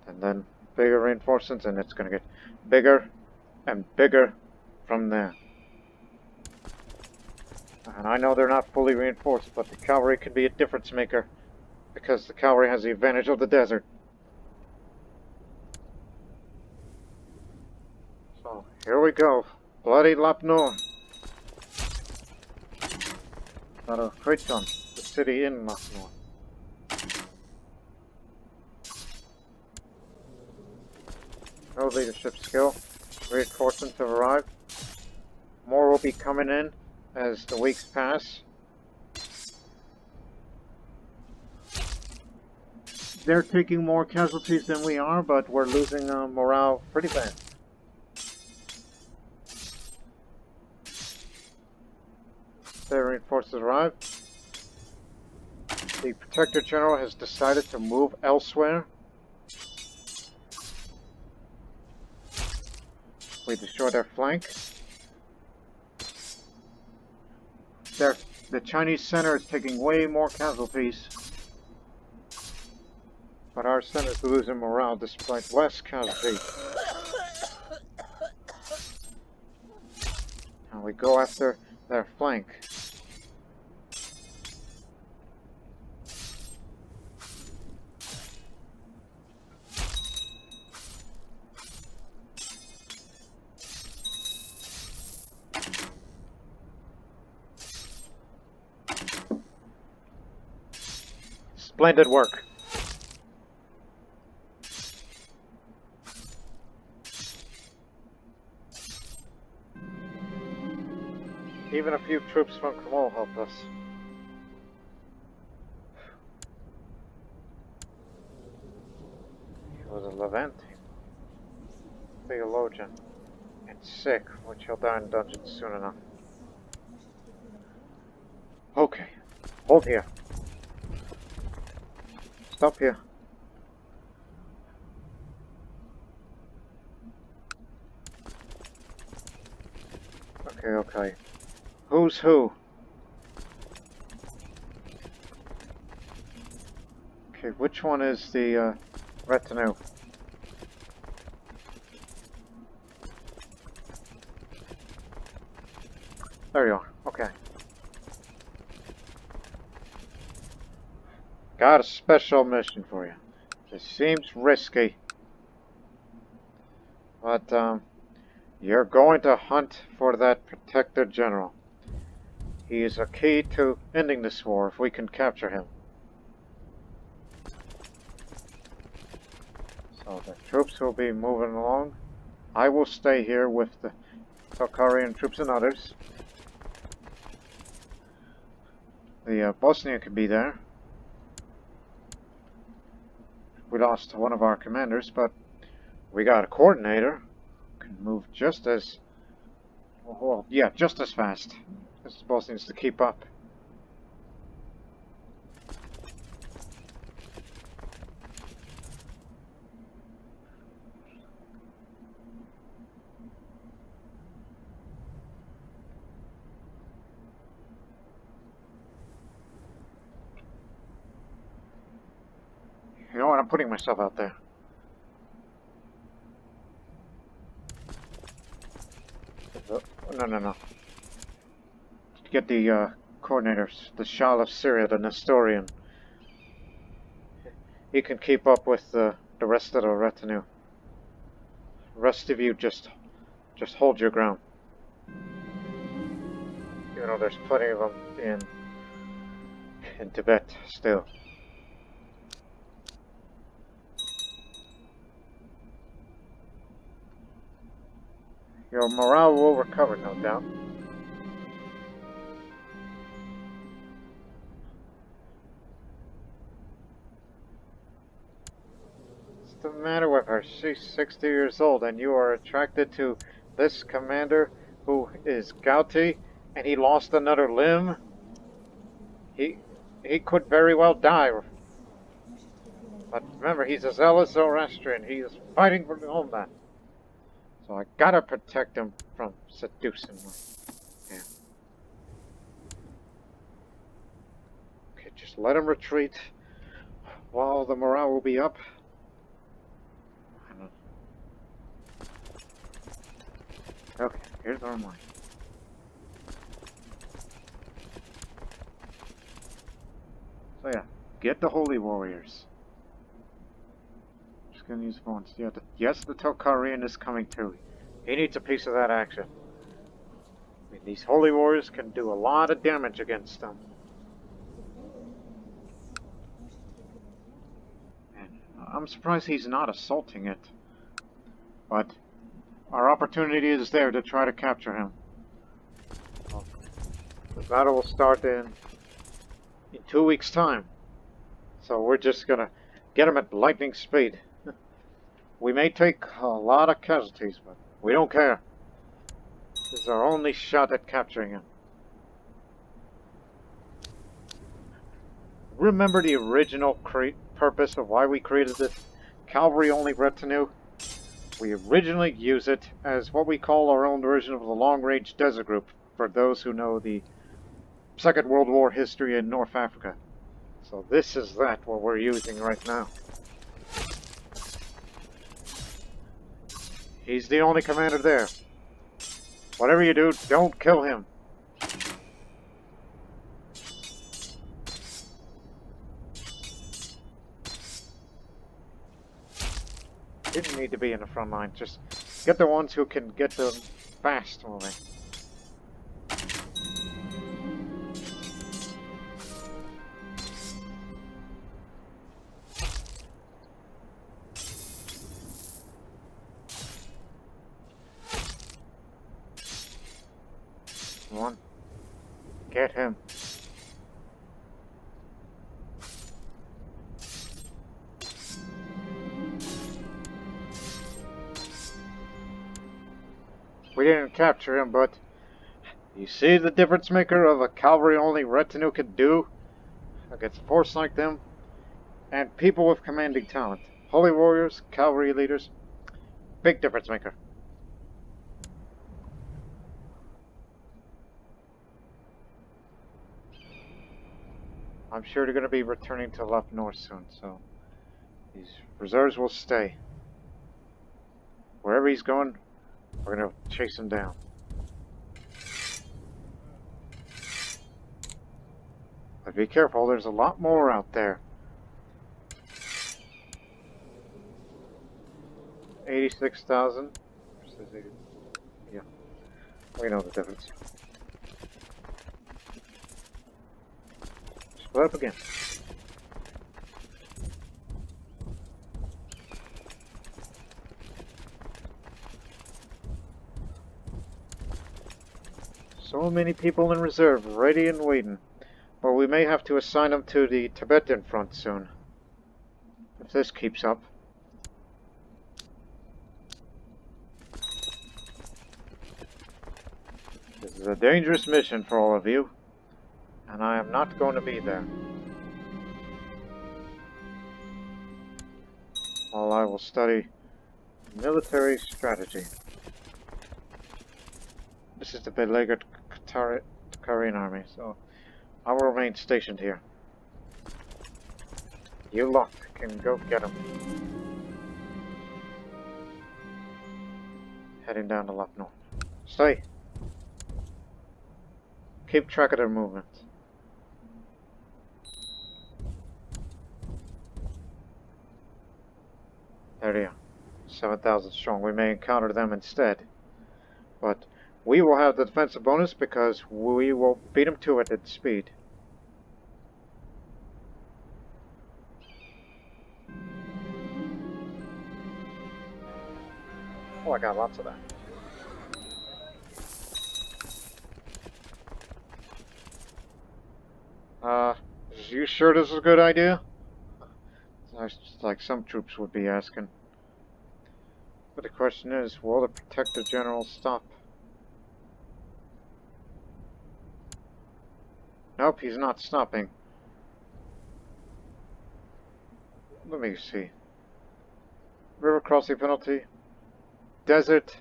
And then bigger reinforcements, and it's going to get bigger and bigger from there. And I know they're not fully reinforced, but the cavalry can be a difference maker because the cavalry has the advantage of the desert. So here we go. Bloody Lapnor. Out of Kriton, the city in Lapnor. No leadership skill. Reinforcements have arrived. More will be coming in as the weeks pass. They're taking more casualties than we are, but we're losing morale pretty bad. Their reinforcements arrive. The Protector General has decided to move elsewhere. We destroy their flank. The Chinese center is taking way more casualties. But our center is losing morale despite less casualties. And we go after their flank. Splendid work. Even a few troops from Kamal helped us. He was a Levant theologian and sick, which he'll die in dungeon soon enough. Okay, hold here. Stop here. Okay. Who's who? Okay, which one is the retinue? There you are. Okay. Got a special mission for you. It seems risky, but you're going to hunt for that Protector General. He is a key to ending this war if we can capture him. So the troops will be moving along. I will stay here with the Tokharian troops and others. The Bosnia can be there. We lost one of our commanders, but we got a coordinator. Can move just as... well, yeah, just as fast. This boss needs to keep up. You know what? I'm putting myself out there. No. Get the coordinators, the Shah of Syria, the Nestorian. He can keep up with the rest of the retinue. The rest of you just hold your ground. You know, there's plenty of them in Tibet still. Your morale will recover, no doubt. What's the matter with her? She's 60 years old, and you are attracted to this commander who is gouty, and he lost another limb? He could very well die. But remember, he's a zealous Zoroastrian. He is fighting for the homeland. So I gotta protect him from seducing her. Yeah. Okay, just let him retreat while the morale will be up. Okay, here's our line. So yeah, get the holy warriors. Gonna use phones. Yeah, yes, the Tokharian is coming too. He needs a piece of that action. I mean, these holy warriors can do a lot of damage against them. And I'm surprised he's not assaulting it. But our opportunity is there to try to capture him. Well, the battle will start in 2 weeks' time. So we're just gonna get him at lightning speed. We may take a lot of casualties, but we don't care. This is our only shot at capturing him. Remember the original purpose of why we created this cavalry-only retinue? We originally used it as what we call our own version of the long-range desert group, for those who know the Second World War history in North Africa. So this is what we're using right now. He's the only commander there. Whatever you do, don't kill him. Didn't need to be in the front line. Just get the ones who can get them fast moving. Come on. Get him. We didn't capture him, but you see the difference maker of a cavalry-only retinue could do against a force like them, and people with commanding talent. Holy warriors, cavalry leaders, big difference maker. I'm sure they're going to be returning to up north soon, so these reserves will stay. Wherever he's going, we're going to chase him down. But be careful, there's a lot more out there. 86,000. Yeah, we know the difference. Split up again. So many people in reserve, ready and waiting. But we may have to assign them to the Tibetan front soon. If this keeps up. This is a dangerous mission for all of you. And I am not going to be there. While I will study military strategy. This is the beleaguered Turan army, so I will remain stationed here. You lot can go get them. Heading down to left north. Stay! Keep track of their movement. There they are. 7,000 strong. We may encounter them instead. But we will have the defensive bonus because we will beat them to it at speed. Oh, I got lots of that. You sure this is a good idea? Like some troops would be asking. But the question is, will the Protector General stop? Nope, he's not stopping. Let me see. River crossing penalty. Desert.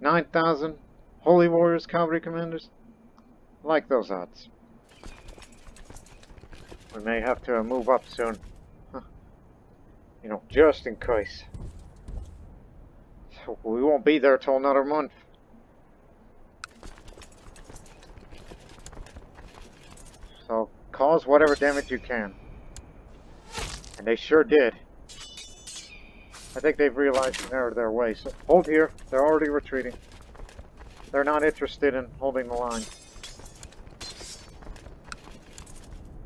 9,000. Holy warriors, cavalry commanders. I like those odds. We may have to move up soon. You know, just in case. So we won't be there till another month. So cause whatever damage you can. And they sure did. I think they've realized an error their way. So hold here. They're already retreating. They're not interested in holding the line.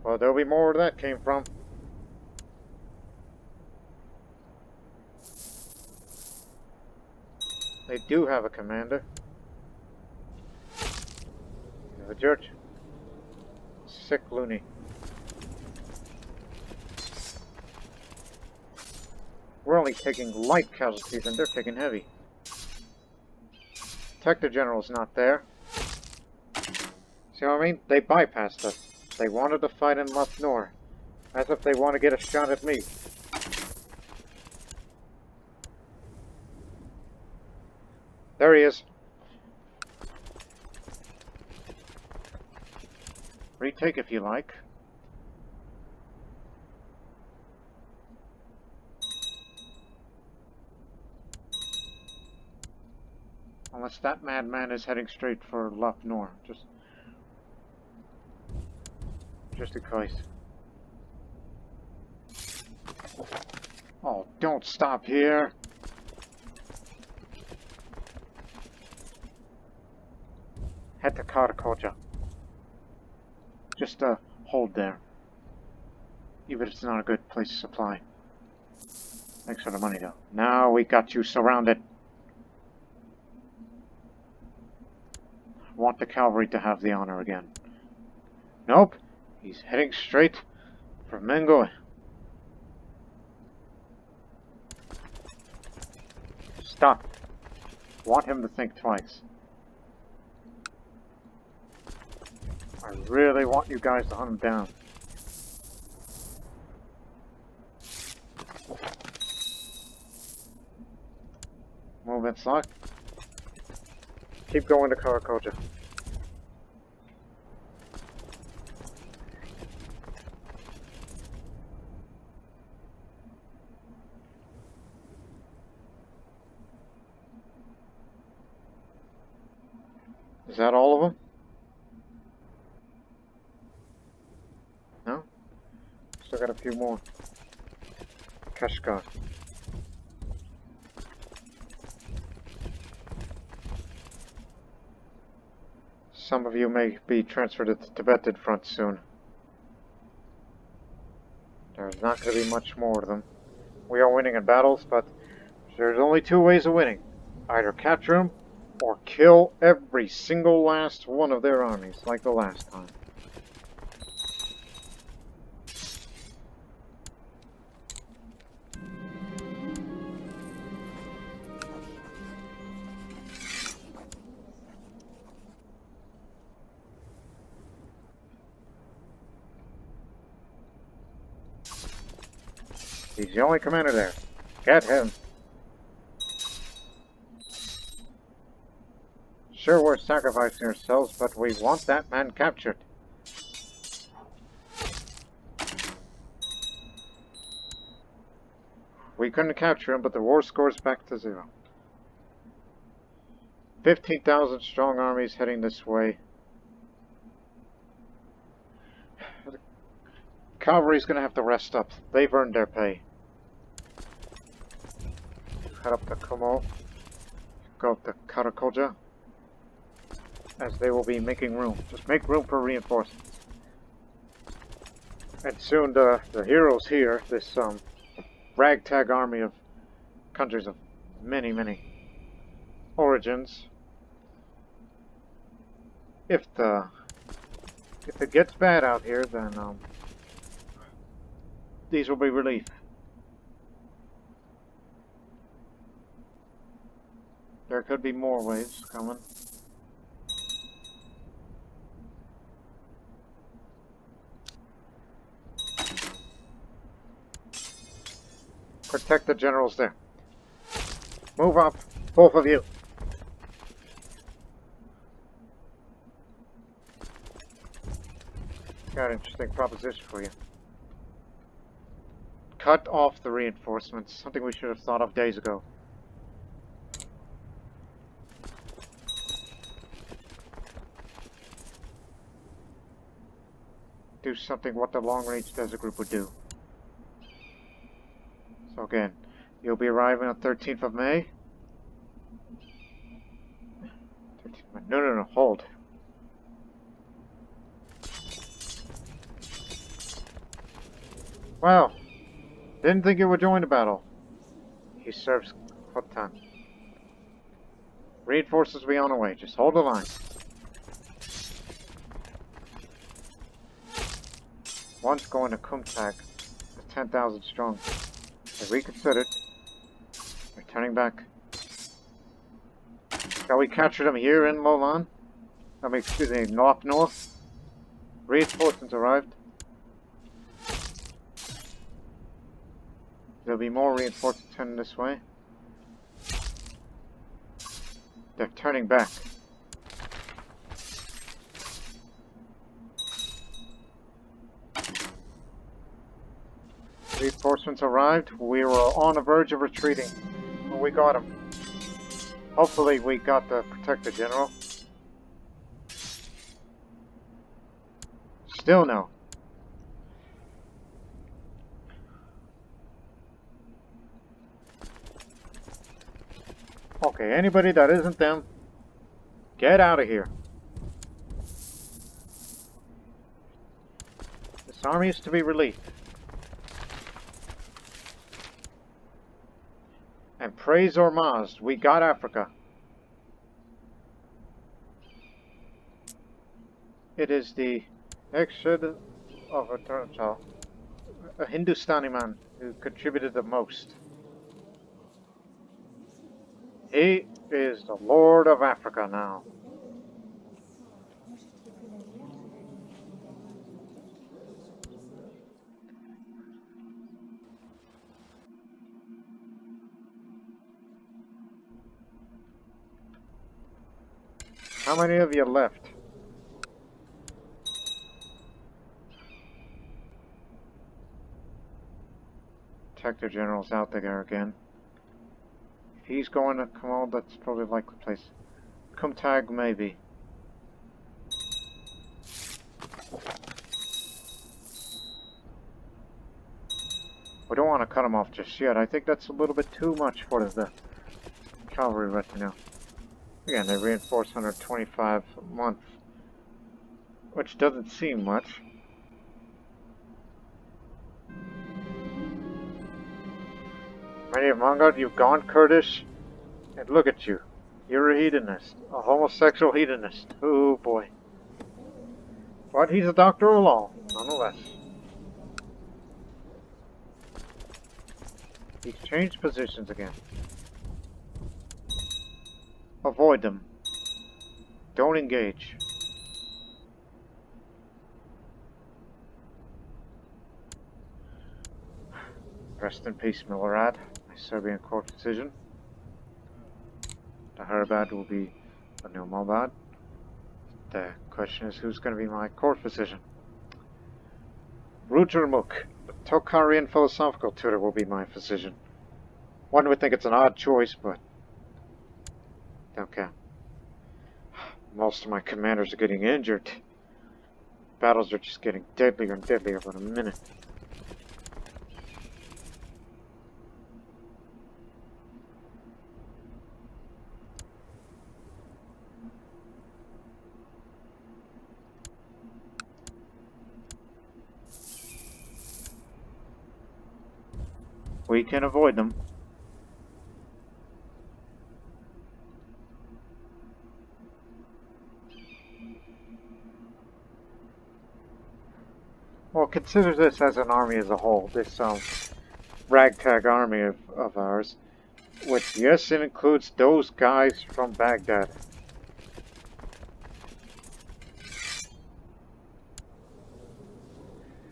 Well, there'll be more where that came from. They do have a commander. The church. Sick loony. We're only taking light casualties and they're taking heavy. Protector General's not there. See what I mean? They bypassed us. They wanted to fight in left north. As if they want to get a shot at me. There he is. Retake if you like. Unless that madman is heading straight for left north. Just in case. Oh, don't stop here. Head to Karakoja. Just hold there. Even if it's not a good place to supply. Thanks for the money though. Now we got you surrounded. want the cavalry to have the honor again. Nope, he's heading straight for Mengoy. Stop. Want him to think twice. I really want you guys to hunt him down. Movement's locked. Keep going to Karakoja. Is that all of them? No? Still got a few more. Kashgar. Some of you may be transferred to the Tibetan front soon. There's not going to be much more of them. We are winning in battles, but there's only two ways of winning. Either capture them, or kill every single last one of their armies, like the last time. He's the only commander there. Get him. Sure, we're sacrificing ourselves, but we want that man captured. We couldn't capture him, but the war score's back to 0. 15,000 strong armies heading this way. The cavalry's gonna have to rest up. They've earned their pay. Head up to Kumo. Go up to Karakoja. As they will be making room. Just make room for reinforcements. And soon the heroes here, this ragtag army of countries of many, many origins. If it gets bad out here, then these will be relief. There could be more waves coming. Protect the generals there. Move up, both of you. Got an interesting proposition for you. Cut off the reinforcements, something we should have thought of days ago. Do something what the long-range desert group would do. So again, you'll be arriving on 13th of May. 13th May. No, hold. Wow, didn't think you would join the battle. He serves Khotan. Reinforcements will be on the way, just hold the line. One's going to Kumtag, 10,000 strong. They reconsidered. They're turning back. Shall we capture them here in Molan? Excuse me, north. Reinforcements arrived. There'll be more reinforcements turning this way. They're turning back. Reinforcements arrived. We were on the verge of retreating when we got them. Hopefully we got the Protector General. Still no. Okay, anybody that isn't them, get out of here. This army is to be relieved. And praise Ormazd, we got Africa. It is the exit of a Hindustani man who contributed the most. He is the Lord of Africa now. How many of you left? Detective General's out there again. If he's going to come on, that's probably a likely place. Come tag, maybe. We don't want to cut him off just yet. I think that's a little bit too much for the cavalry retinue. Again, they reinforce 125 a month, which doesn't seem much. Many of Mongol, you've gone Kurdish, and look at you. You're a hedonist, a homosexual hedonist. Oh boy. But he's a doctor of law, nonetheless. He's changed positions again. Avoid them. Don't engage. Rest in peace, Milorad. My Serbian court decision. The Herabad will be the new Mobad. The question is, who's going to be my court physician? Rujermuk, the Tokharian philosophical tutor, will be my physician. One would think it's an odd choice, but don't care. Most of my commanders are getting injured. Battles are just getting deadlier and deadlier by the minute. We can avoid them. Well, consider this as an army as a whole. This ragtag army of ours, which, yes, it includes those guys from Baghdad.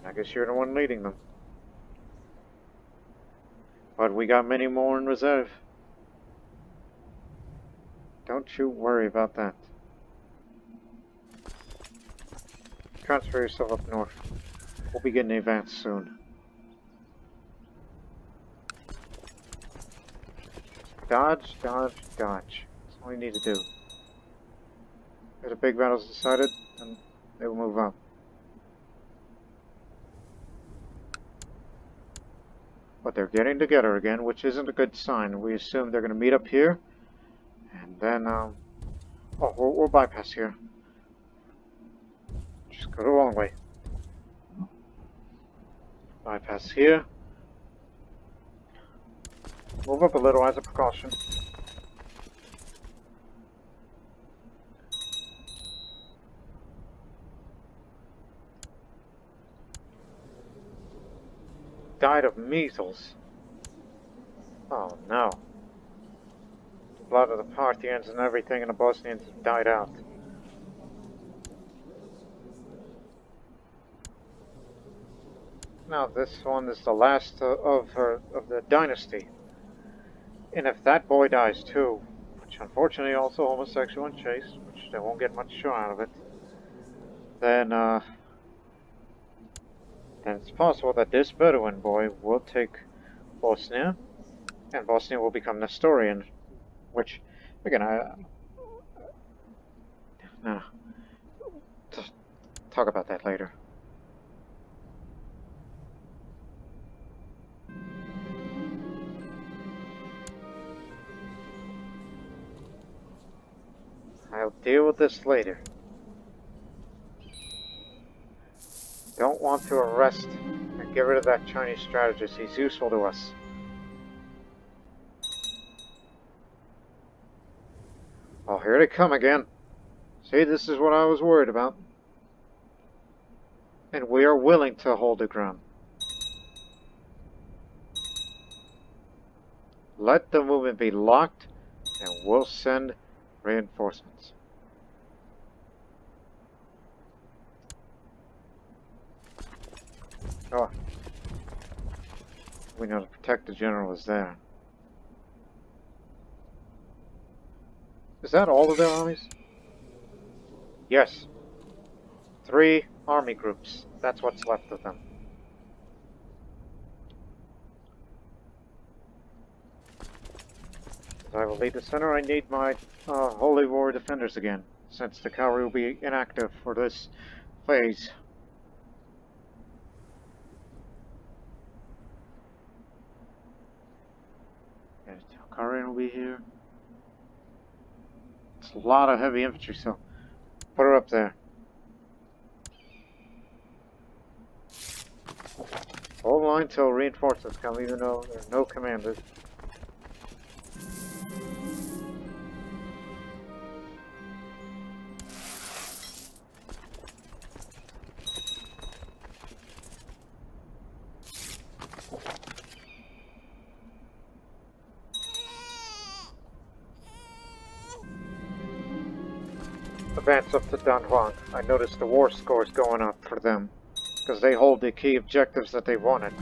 I guess you're the one leading them. But we got many more in reserve. Don't you worry about that. Transfer yourself up north. We'll be getting advance soon. Dodge, dodge, dodge. That's all you need to do. If the big battle's decided, then they will move up. But they're getting together again, which isn't a good sign. We assume they're going to meet up here. And then, oh, we'll bypass here. Just go the long way. Bypass here. Move up a little as a precaution. Died of measles. Oh no. The blood of the Parthians and everything in the Bosnians died out. Now this one is the last of the dynasty. And if that boy dies too, which unfortunately also homosexual and chaste, which they won't get much show out of it, then it's possible that this Bedouin boy will take Bosnia, and Bosnia will become Nestorian, which, again, no, just talk about that later. I'll deal with this later. Don't want to arrest and get rid of that Chinese strategist. He's useful to us. Oh, here they come again. See, this is what I was worried about. And we are willing to hold the ground. Let the movement be locked, and we'll send reinforcements. Oh. We know to protect the general is there. Is that all of their armies? Yes. 3 army groups. That's what's left of them. As I will lead the center, I need my Holy War defenders again, since the cavalry will be inactive for this phase. Okay, Turan will be here. It's a lot of heavy infantry, so put her up there. Hold line till reinforcements come, even though there are no commanders. Advance up to Don Juan. I noticed the war score is going up for them, because they hold the key objectives that they wanted.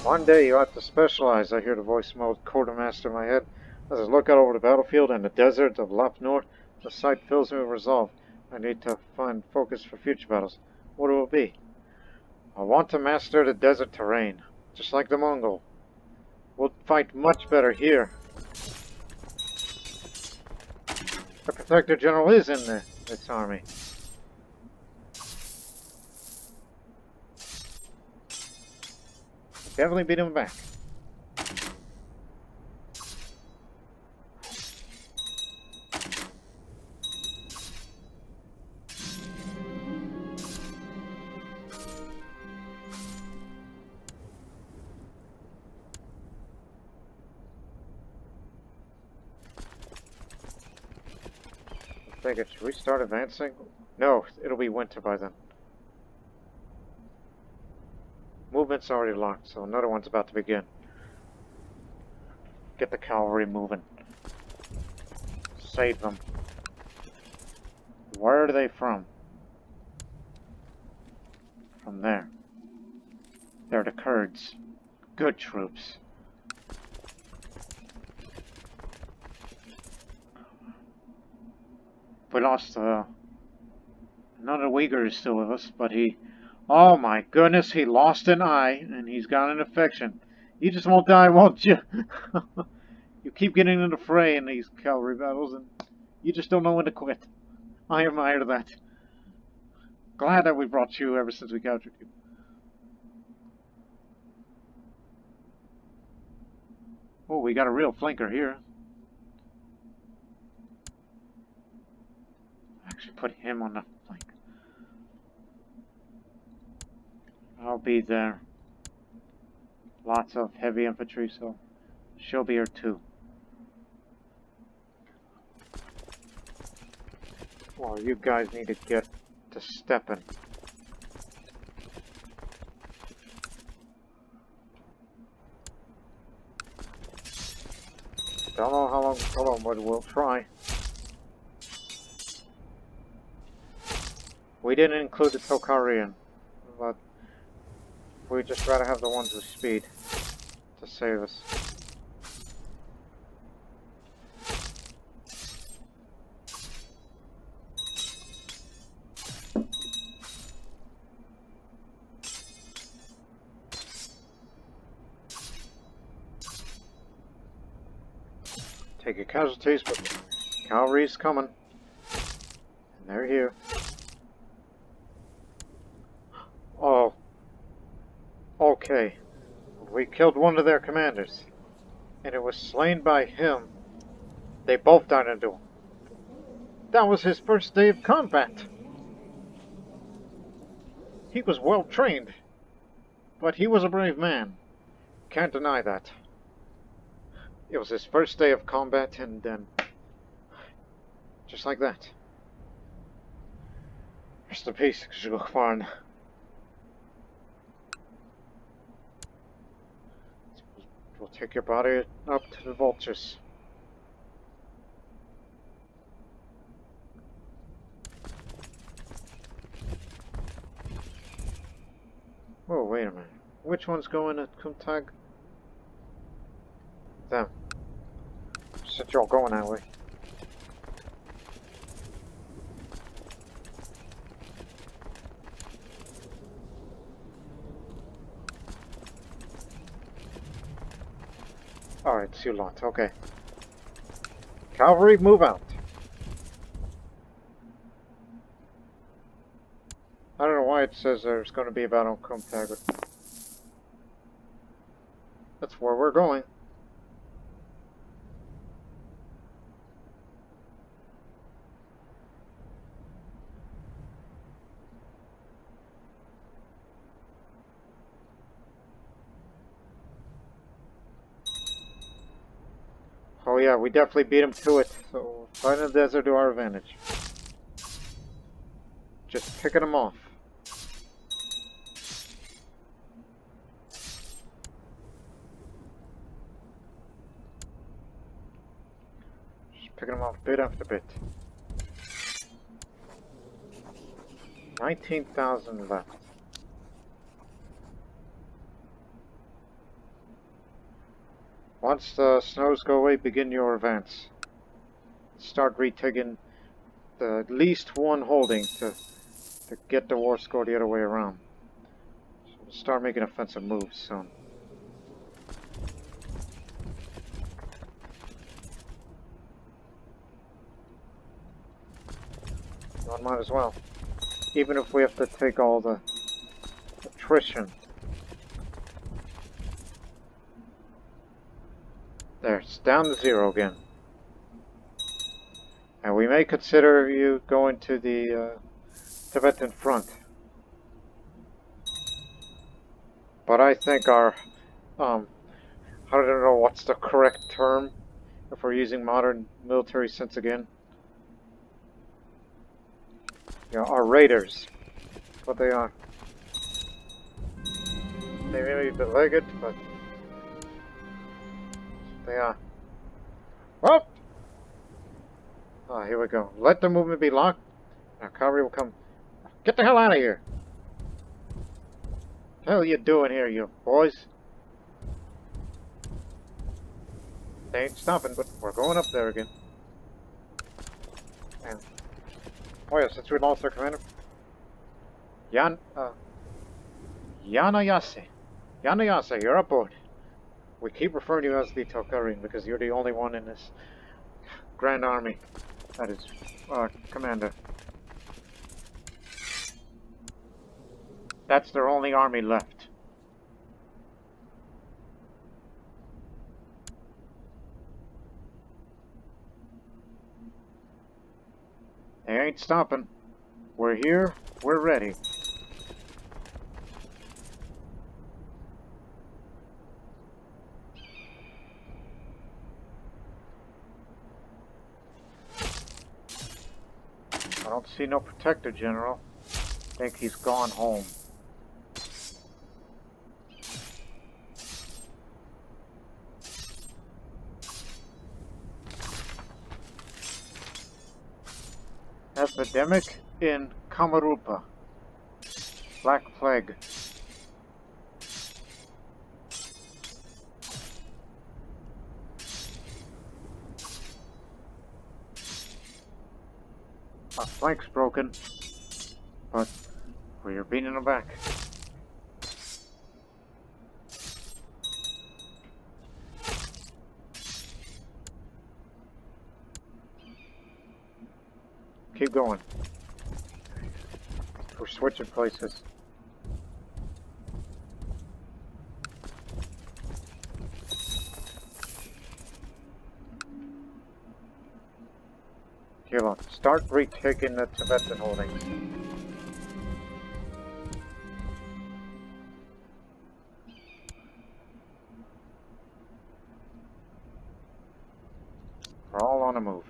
One day you ought to specialize, I hear the voice of my old quartermaster in my head. As I look out over the battlefield and the desert of Lop Nord, the sight fills me with resolve. I need to find focus for future battles. What will it be? I want to master the desert terrain, just like the Mongol. We'll fight much better here. The Protector General is in this army. Definitely beat him back. I think it's restart advancing. No, it'll be winter by then. Movement's already locked, so another one's about to begin. Get the cavalry moving. Save them. Where are they from? From there. They're the Kurds. Good troops. We lost, none of the Uyghur is still with us, but he... Oh my goodness, he lost an eye, and he's got an infection. You just won't die, won't you? You keep getting in the fray in these cavalry battles, and you just don't know when to quit. I admire that. Glad that we brought you ever since we captured you. Oh, we got a real flanker here. Actually put him on the flank. I'll be there. Lots of heavy infantry, so she'll be here too. Well, you guys need to get to stepping. Don't know how long, hold on, but we'll try. We didn't include the Tokharian, but we'd just rather have the ones with speed to save us. Take your casualties, but cavalry's coming. And they're here. Oh. Okay. We killed one of their commanders. And it was slain by him. They both died in a duel. That was his first day of combat. He was well trained. But he was a brave man. Can't deny that. It was his first day of combat, and then just like that. Rest in peace, Kshugfarn. We'll take your body up to the vultures. Oh, wait a minute. Which one's going at Kumtag? Them. Since you're all going that way. Alright, it's you lot. Okay. Cavalry, move out. I don't know why it says there's going to be a battle on Kumtag, but that's where we're going. Oh yeah, we definitely beat him to it, so fight in the desert to our advantage. Just picking them off. Just picking them off bit after bit. 19,000 left. Once the snows go away, begin your advance. Start retaking at least one holding to get the war score the other way around. So we'll start making offensive moves soon. One might as well. Even if we have to take all the attrition. There, it's down to 0 again. And we may consider you going to the Tibetan front. But I think our, I don't know what's the correct term if we're using modern military sense again. You know, our raiders. What they are. They may be beleaguered, but they are. Whoop! Ah, here we go. Let the movement be locked. Now cavalry will come. Get the hell out of here! What the hell are you doing here, you boys? They ain't stopping, but we're going up there again. And oh yeah, since we lost our commander, Yanayase. Yanayase, you're aboard. We keep referring to you as the Tokarin because you're the only one in this grand army that is commander. That's their only army left. They ain't stopping. We're here, we're ready. I don't see no protector, General. I think he's gone home. Epidemic in Kamarupa. Black Plague. Our flank's broken, but we're beating them back. Keep going. We're switching places. Come on, start retaking the Tibetan holdings. move.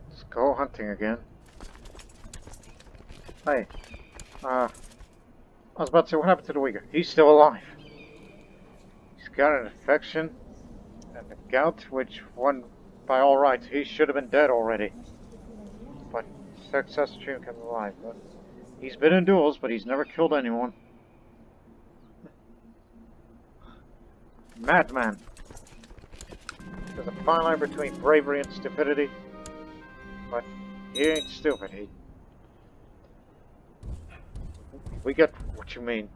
Let's go hunting again. Hey, I was about to say, what happened to the Uyghur? He's still alive. He's got an infection and the gout, which one, by all rights, he should have been dead already. But success stream kept him alive. But he's been in duels, but he's never killed anyone. Madman. There's a fine line between bravery and stupidity. But he ain't stupid. We get what you mean.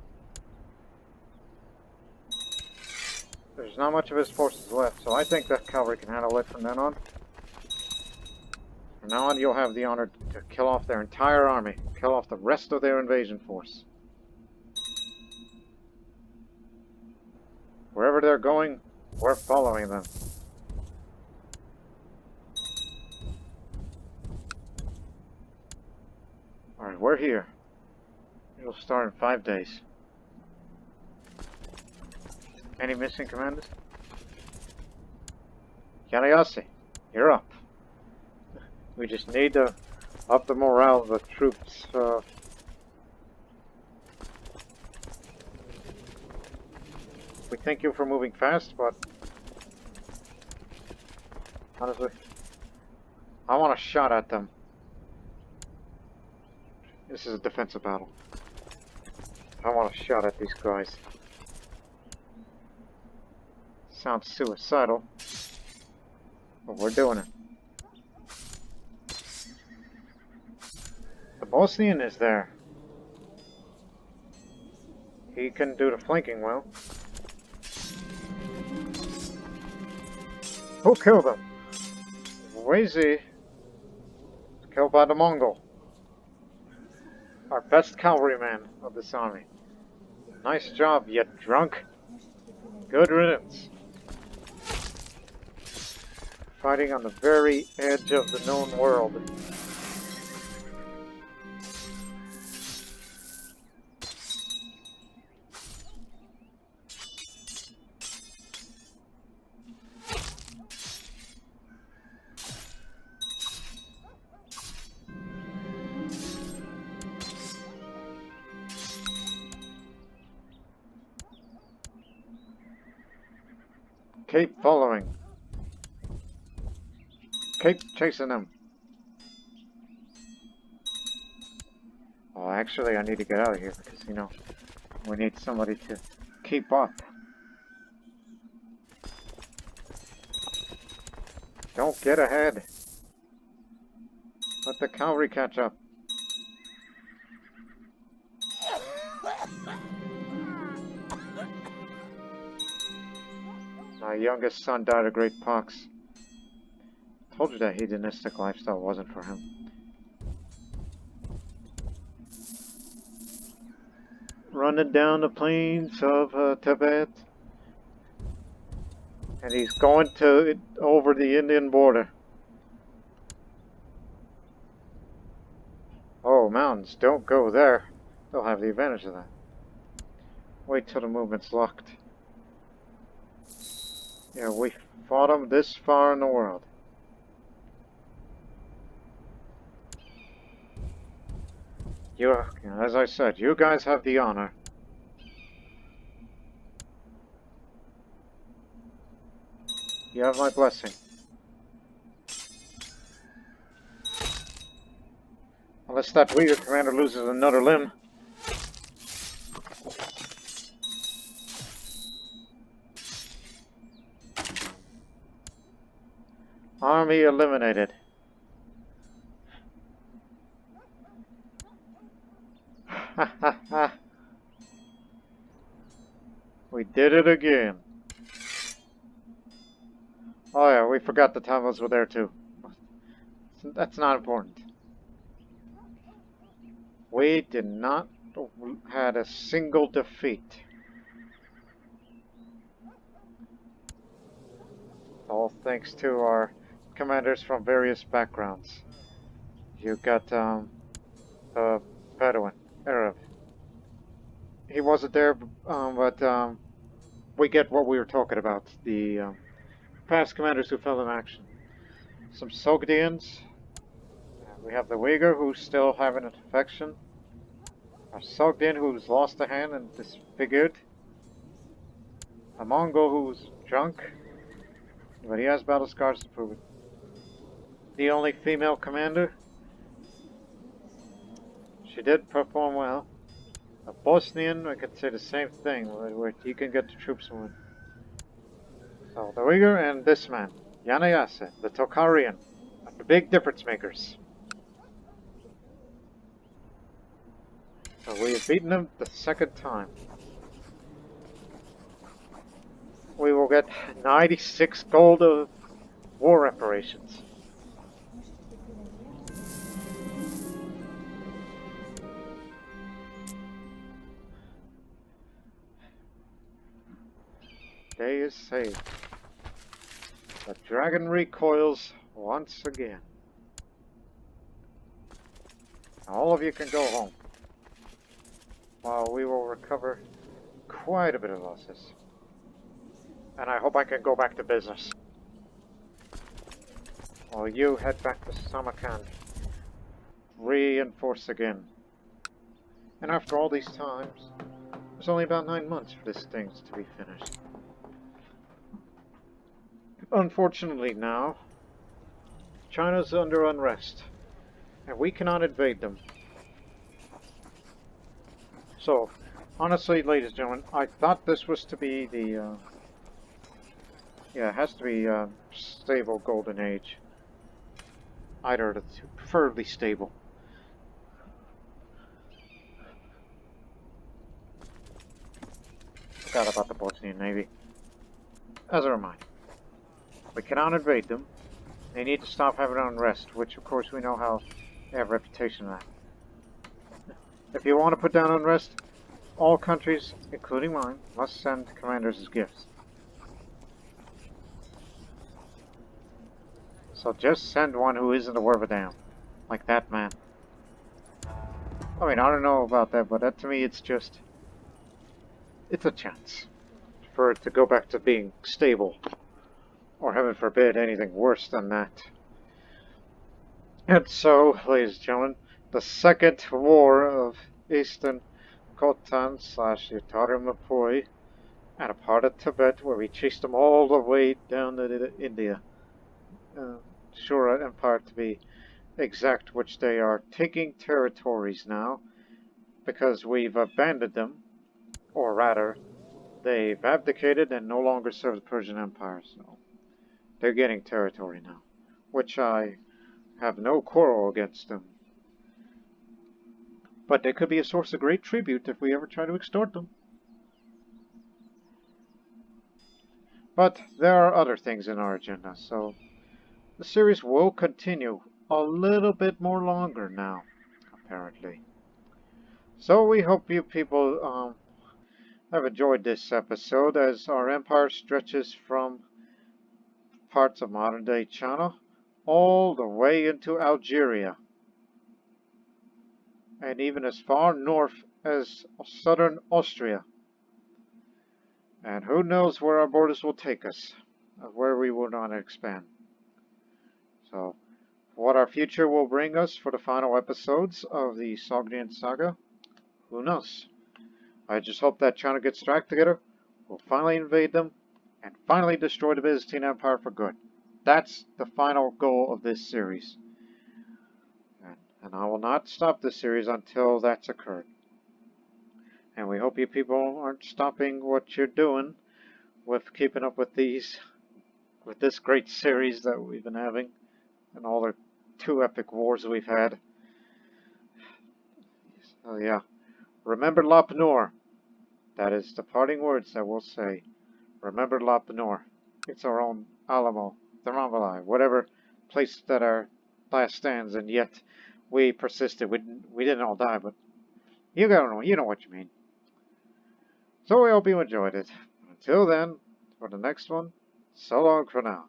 There's not much of his forces left, so I think that cavalry can handle it from then on. From now on, you'll have the honor to kill off their entire army, kill off the rest of their invasion force. Wherever they're going, we're following them. Alright, we're here. It'll start in 5 days. Any missing commanders? Yanayase, you're up. We just need to up the morale of the troops. We thank you for moving fast, but honestly, I want a shot at them. This is a defensive battle. I want a shot at these guys. Sounds suicidal, but we're doing it. The Bosnian is there. He can do the flanking well. Who killed him? Wazy. Killed by the Mongol. Our best cavalryman of this army. Nice job, you drunk. Good riddance. Fighting on the very edge of the known world. Keep following. Keep chasing them. Oh, actually, I need to get out of here because, you know, we need somebody to keep up. Don't get ahead. Let the cavalry catch up. My youngest son died of great pox. Told you that hedonistic lifestyle wasn't for him. Running down the plains of Tibet. And he's going over the Indian border. Oh, mountains, don't go there. They'll have the advantage of that. Wait till the movement's locked. Yeah, we fought them this far in the world. As I said, you guys have the honor. You have my blessing. Unless that Uyghur commander loses another limb. Army eliminated. Ha ha ha. We did it again. Oh yeah, we forgot the Tamils were there too. That's not important. We did not had a single defeat. All thanks to our commanders from various backgrounds. You got Bedouin, Arab. He wasn't there, but we get what we were talking about. The past commanders who fell in action. Some Sogdians. We have the Uyghur who's still having an infection. A Sogdian who's lost a hand and disfigured. A Mongol who's drunk, but he has battle scars to prove it. The only female commander. She did perform well. A Bosnian, I could say the same thing, where he can get the troops moving. So the Uyghur and this man, Yanayase, the Tokharian, are the big difference makers. So we have beaten them the second time. We will get 96 gold of war reparations. Day is saved. The dragon recoils once again. Now all of you can go home, while we will recover quite a bit of losses. And I hope I can go back to business. While you head back to Samarkand, reinforce again. And after all these times, there's only about 9 months for this thing to be finished. Unfortunately now, China's under unrest, and we cannot invade them. So, honestly, ladies and gentlemen, I thought this was to be the, yeah, it has to be stable golden age. Either of the two, preferably stable. Forgot about the Bosnian Navy. As a reminder, we cannot invade them. They need to stop having unrest, which of course we know how they have a reputation of that. If you want to put down unrest, all countries, including mine, must send commanders as gifts. So just send one who isn't aware of a damn. Like that man. I mean, I don't know about that, but that to me it's just... it's a chance for it to go back to being stable. Or heaven forbid, anything worse than that. And so, ladies and gentlemen, the second war of Eastern Khotan / Yatarimapui and a part of Tibet where we chased them all the way down to India. Turan Empire to be exact, which they are taking territories now because we've abandoned them, or rather, they've abdicated and no longer serve the Persian Empire, so they're getting territory now, which I have no quarrel against them. But they could be a source of great tribute if we ever try to extort them. But there are other things in our agenda, so the series will continue a little bit more longer now, apparently. So we hope you people have enjoyed this episode as our empire stretches from parts of modern-day China all the way into Algeria, and even as far north as southern Austria. And who knows where our borders will take us, where we will not expand. So, what our future will bring us for the final episodes of the Sogdian Saga, who knows? I just hope that China gets their act together, will finally invade them, and finally destroy the Byzantine Empire for good. That's the final goal of this series. And I will not stop this series until that's occurred. And we hope you people aren't stopping what you're doing with keeping up with this great series that we've been having, and all the 2 epic wars we've had. So yeah, remember Lapnor. That is the parting words that we'll say. Remember Lapnor. It's our own Alamo, Thermopylae, whatever place that our last stands, and yet we persisted. We didn't all die, but You know what you mean. So I hope you enjoyed it. Until then, for the next one, so long for now.